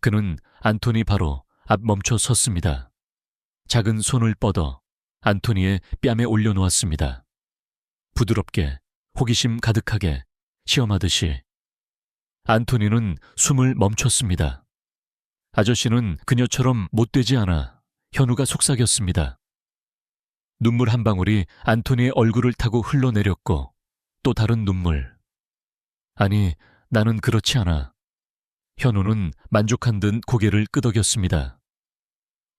그는 안토니 바로 앞 멈춰 섰습니다. 작은 손을 뻗어 안토니의 뺨에 올려놓았습니다. 부드럽게, 호기심 가득하게, 시험하듯이. 안토니는 숨을 멈췄습니다. 아저씨는 그녀처럼 못되지 않아. 현우가 속삭였습니다. 눈물 한 방울이 안토니의 얼굴을 타고 흘러내렸고 또 다른 눈물. 아니, 나는 그렇지 않아. 현우는 만족한 듯 고개를 끄덕였습니다.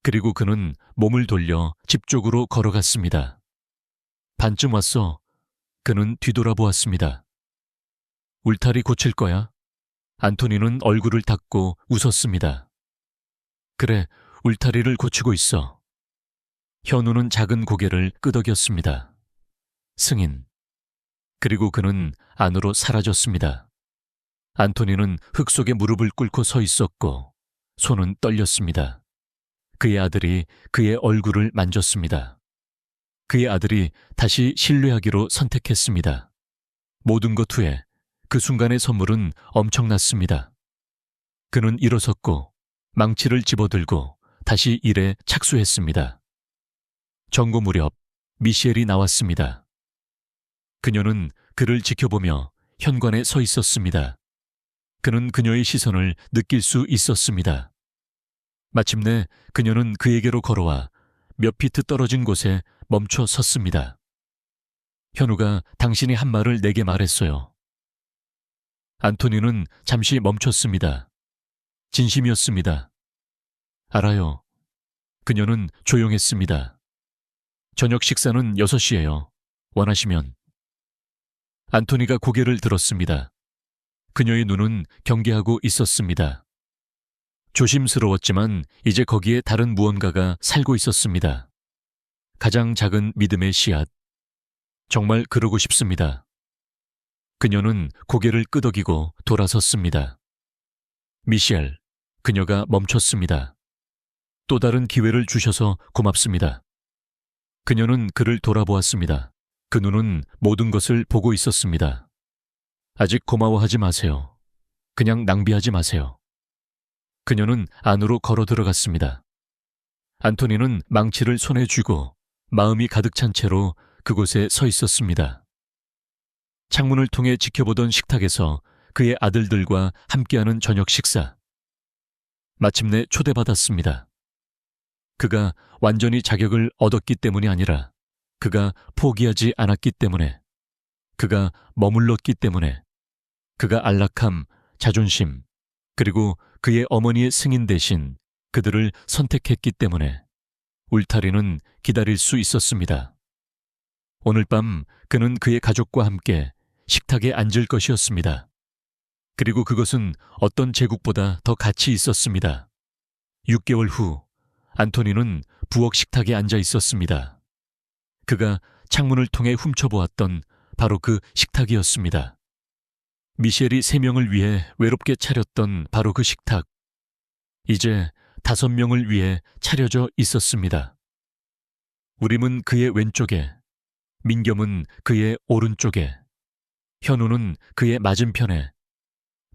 그리고 그는 몸을 돌려 집 쪽으로 걸어갔습니다. 반쯤 왔어. 그는 뒤돌아보았습니다. 울타리 고칠 거야? 안토니는 얼굴을 닦고 웃었습니다. 그래, 울타리를 고치고 있어. 현우는 작은 고개를 끄덕였습니다. 승인. 그리고 그는 안으로 사라졌습니다. 안토니는 흙 속에 무릎을 꿇고 서 있었고 손은 떨렸습니다. 그의 아들이 그의 얼굴을 만졌습니다. 그의 아들이 다시 신뢰하기로 선택했습니다. 모든 것 후에 그 순간의 선물은 엄청났습니다. 그는 일어섰고 망치를 집어들고 다시 일에 착수했습니다. 정고 무렵 미셸이 나왔습니다. 그녀는 그를 지켜보며 현관에 서 있었습니다. 그는 그녀의 시선을 느낄 수 있었습니다. 마침내 그녀는 그에게로 걸어와 몇 피트 떨어진 곳에 멈춰 섰습니다. 현우가 당신이 한 말을 내게 말했어요. 안토니는 잠시 멈췄습니다. 진심이었습니다. 알아요. 그녀는 조용했습니다. 저녁 식사는 6시예요. 원하시면. 안토니가 고개를 들었습니다. 그녀의 눈은 경계하고 있었습니다. 조심스러웠지만 이제 거기에 다른 무언가가 살고 있었습니다. 가장 작은 믿음의 씨앗. 정말 그러고 싶습니다. 그녀는 고개를 끄덕이고 돌아섰습니다. 미셸, 그녀가 멈췄습니다. 또 다른 기회를 주셔서 고맙습니다. 그녀는 그를 돌아보았습니다. 그 눈은 모든 것을 보고 있었습니다. 아직 고마워하지 마세요. 그냥 낭비하지 마세요. 그녀는 안으로 걸어 들어갔습니다. 안토니는 망치를 손에 쥐고 마음이 가득 찬 채로 그곳에 서 있었습니다. 창문을 통해 지켜보던 식탁에서 그의 아들들과 함께하는 저녁 식사. 마침내 초대받았습니다. 그가 완전히 자격을 얻었기 때문이 아니라 그가 포기하지 않았기 때문에, 그가 머물렀기 때문에, 그가 안락함, 자존심, 그리고 그의 어머니의 승인 대신 그들을 선택했기 때문에 울타리는 기다릴 수 있었습니다. 오늘 밤 그는 그의 가족과 함께 식탁에 앉을 것이었습니다. 그리고 그것은 어떤 제국보다 더 가치 있었습니다. 6개월 후 안토니는 부엌 식탁에 앉아 있었습니다. 그가 창문을 통해 훔쳐보았던 바로 그 식탁이었습니다. 미셸이 3명을 위해 외롭게 차렸던 바로 그 식탁. 이제 5명을 위해 차려져 있었습니다. 우림은 그의 왼쪽에, 민겸은 그의 오른쪽에, 현우는 그의 맞은편에,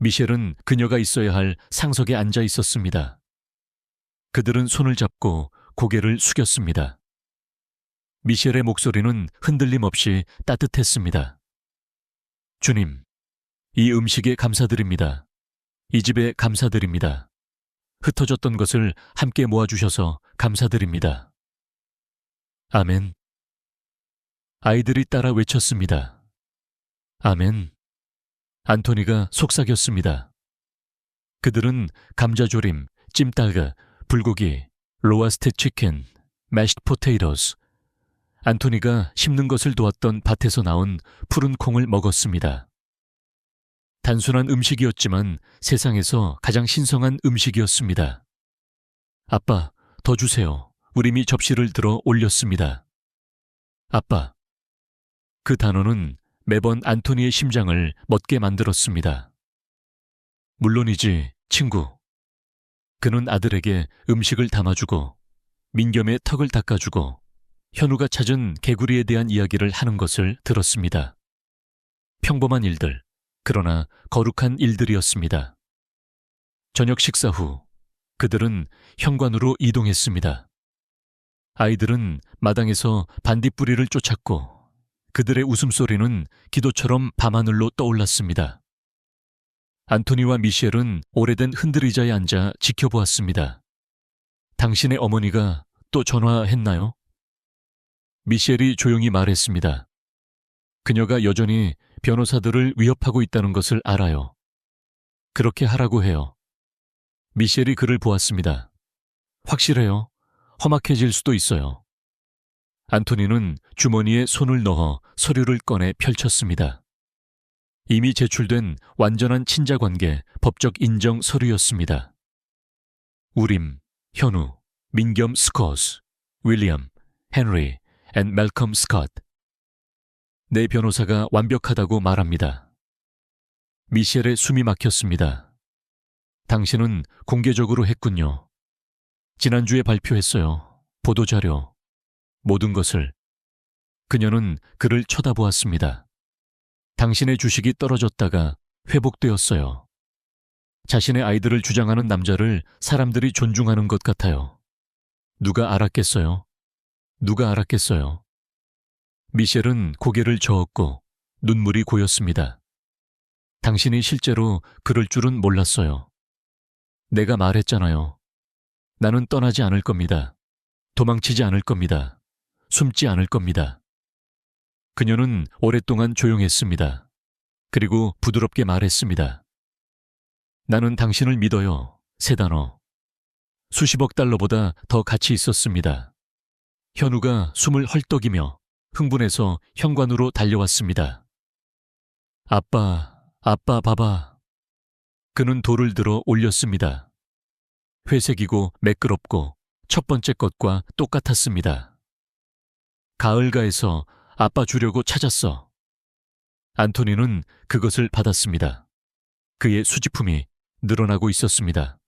미셸은 그녀가 있어야 할 상석에 앉아 있었습니다. 그들은 손을 잡고 고개를 숙였습니다. 미셸의 목소리는 흔들림 없이 따뜻했습니다. 주님, 이 음식에 감사드립니다. 이 집에 감사드립니다. 흩어졌던 것을 함께 모아주셔서 감사드립니다. 아멘. 아이들이 따라 외쳤습니다. 아멘. 안토니가 속삭였습니다. 그들은 감자조림, 찜닭, 불고기, 로아스트 치킨, 매시드 포테이토스, 안토니가 심는 것을 도왔던 밭에서 나온 푸른 콩을 먹었습니다. 단순한 음식이었지만 세상에서 가장 신성한 음식이었습니다. 아빠, 더 주세요. 우림이 접시를 들어 올렸습니다. 아빠. 그 단어는 매번 안토니의 심장을 멎게 만들었습니다. 물론이지, 친구. 그는 아들에게 음식을 담아주고 민겸의 턱을 닦아주고 현우가 찾은 개구리에 대한 이야기를 하는 것을 들었습니다. 평범한 일들, 그러나 거룩한 일들이었습니다. 저녁 식사 후 그들은 현관으로 이동했습니다. 아이들은 마당에서 반딧불이를 쫓았고 그들의 웃음소리는 기도처럼 밤하늘로 떠올랐습니다. 안토니와 미셸은 오래된 흔들의자에 앉아 지켜보았습니다. 당신의 어머니가 또 전화했나요? 미셸이 조용히 말했습니다. 그녀가 여전히 변호사들을 위협하고 있다는 것을 알아요. 그렇게 하라고 해요. 미셸이 그를 보았습니다. 확실해요. 험악해질 수도 있어요. 안토니는 주머니에 손을 넣어 서류를 꺼내 펼쳤습니다. 이미 제출된 완전한 친자관계 법적 인정 서류였습니다. 우림, 현우, 민겸 스코스, 윌리엄, 헨리, 앤 멜컴 스콧. 내 변호사가 완벽하다고 말합니다. 미셸의 숨이 막혔습니다. 당신은 공개적으로 했군요. 지난주에 발표했어요. 보도자료. 모든 것을. 그녀는 그를 쳐다보았습니다. 당신의 주식이 떨어졌다가 회복되었어요. 자신의 아이들을 주장하는 남자를 사람들이 존중하는 것 같아요. 누가 알았겠어요? 누가 알았겠어요? 미셸은 고개를 저었고 눈물이 고였습니다. 당신이 실제로 그럴 줄은 몰랐어요. 내가 말했잖아요. 나는 떠나지 않을 겁니다. 도망치지 않을 겁니다. 숨지 않을 겁니다. 그녀는 오랫동안 조용했습니다. 그리고 부드럽게 말했습니다. 나는 당신을 믿어요. 세 단어. 수십억 달러보다 더 가치 있었습니다. 현우가 숨을 헐떡이며 흥분해서 현관으로 달려왔습니다. 아빠, 아빠 봐봐. 그는 돌을 들어 올렸습니다. 회색이고 매끄럽고 첫 번째 것과 똑같았습니다. 가을가에서 아빠 주려고 찾았어. 안토니는 그것을 받았습니다. 그의 수집품이 늘어나고 있었습니다.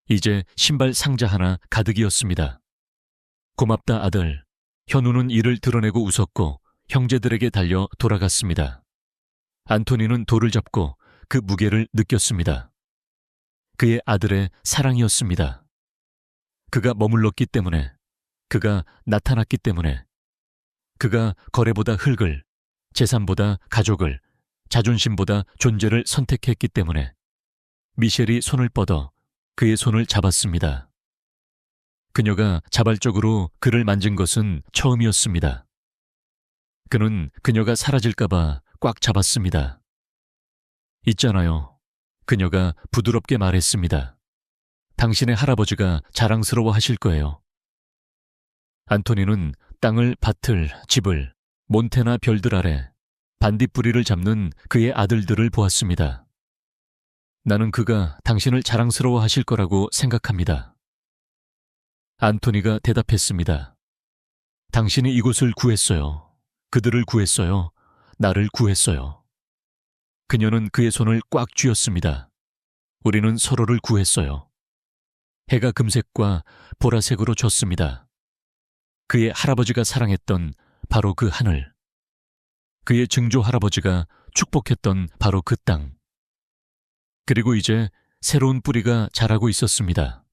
이제 신발 상자 하나 가득이었습니다. 고맙다 아들. 현우는 이를 드러내고 웃었고 형제들에게 달려 돌아갔습니다. 안토니는 돌을 잡고 그 무게를 느꼈습니다. 그의 아들의 사랑이었습니다. 그가 머물렀기 때문에, 그가 나타났기 때문에, 그가 거래보다 흙을, 재산보다 가족을, 자존심보다 존재를 선택했기 때문에 미셸이 손을 뻗어 그의 손을 잡았습니다. 그녀가 자발적으로 그를 만진 것은 처음이었습니다. 그는 그녀가 사라질까봐 꽉 잡았습니다. 있잖아요. 그녀가 부드럽게 말했습니다. 당신의 할아버지가 자랑스러워 하실 거예요. 안토니는 땅을, 밭을, 집을, 몬테나 별들 아래 반딧불이를 잡는 그의 아들들을 보았습니다. 나는 그가 당신을 자랑스러워 하실 거라고 생각합니다. 안토니가 대답했습니다. 당신이 이곳을 구했어요. 그들을 구했어요. 나를 구했어요. 그녀는 그의 손을 꽉 쥐었습니다. 우리는 서로를 구했어요. 해가 금색과 보라색으로 졌습니다. 그의 할아버지가 사랑했던 바로 그 하늘. 그의 증조 할아버지가 축복했던 바로 그 땅. 그리고 이제 새로운 뿌리가 자라고 있었습니다.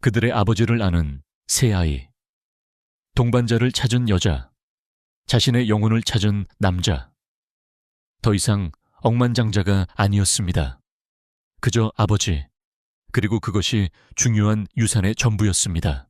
그들의 아버지를 아는 새 아이. 동반자를 찾은 여자. 자신의 영혼을 찾은 남자. 더 이상 억만장자가 아니었습니다. 그저 아버지. 그리고 그것이 중요한 유산의 전부였습니다.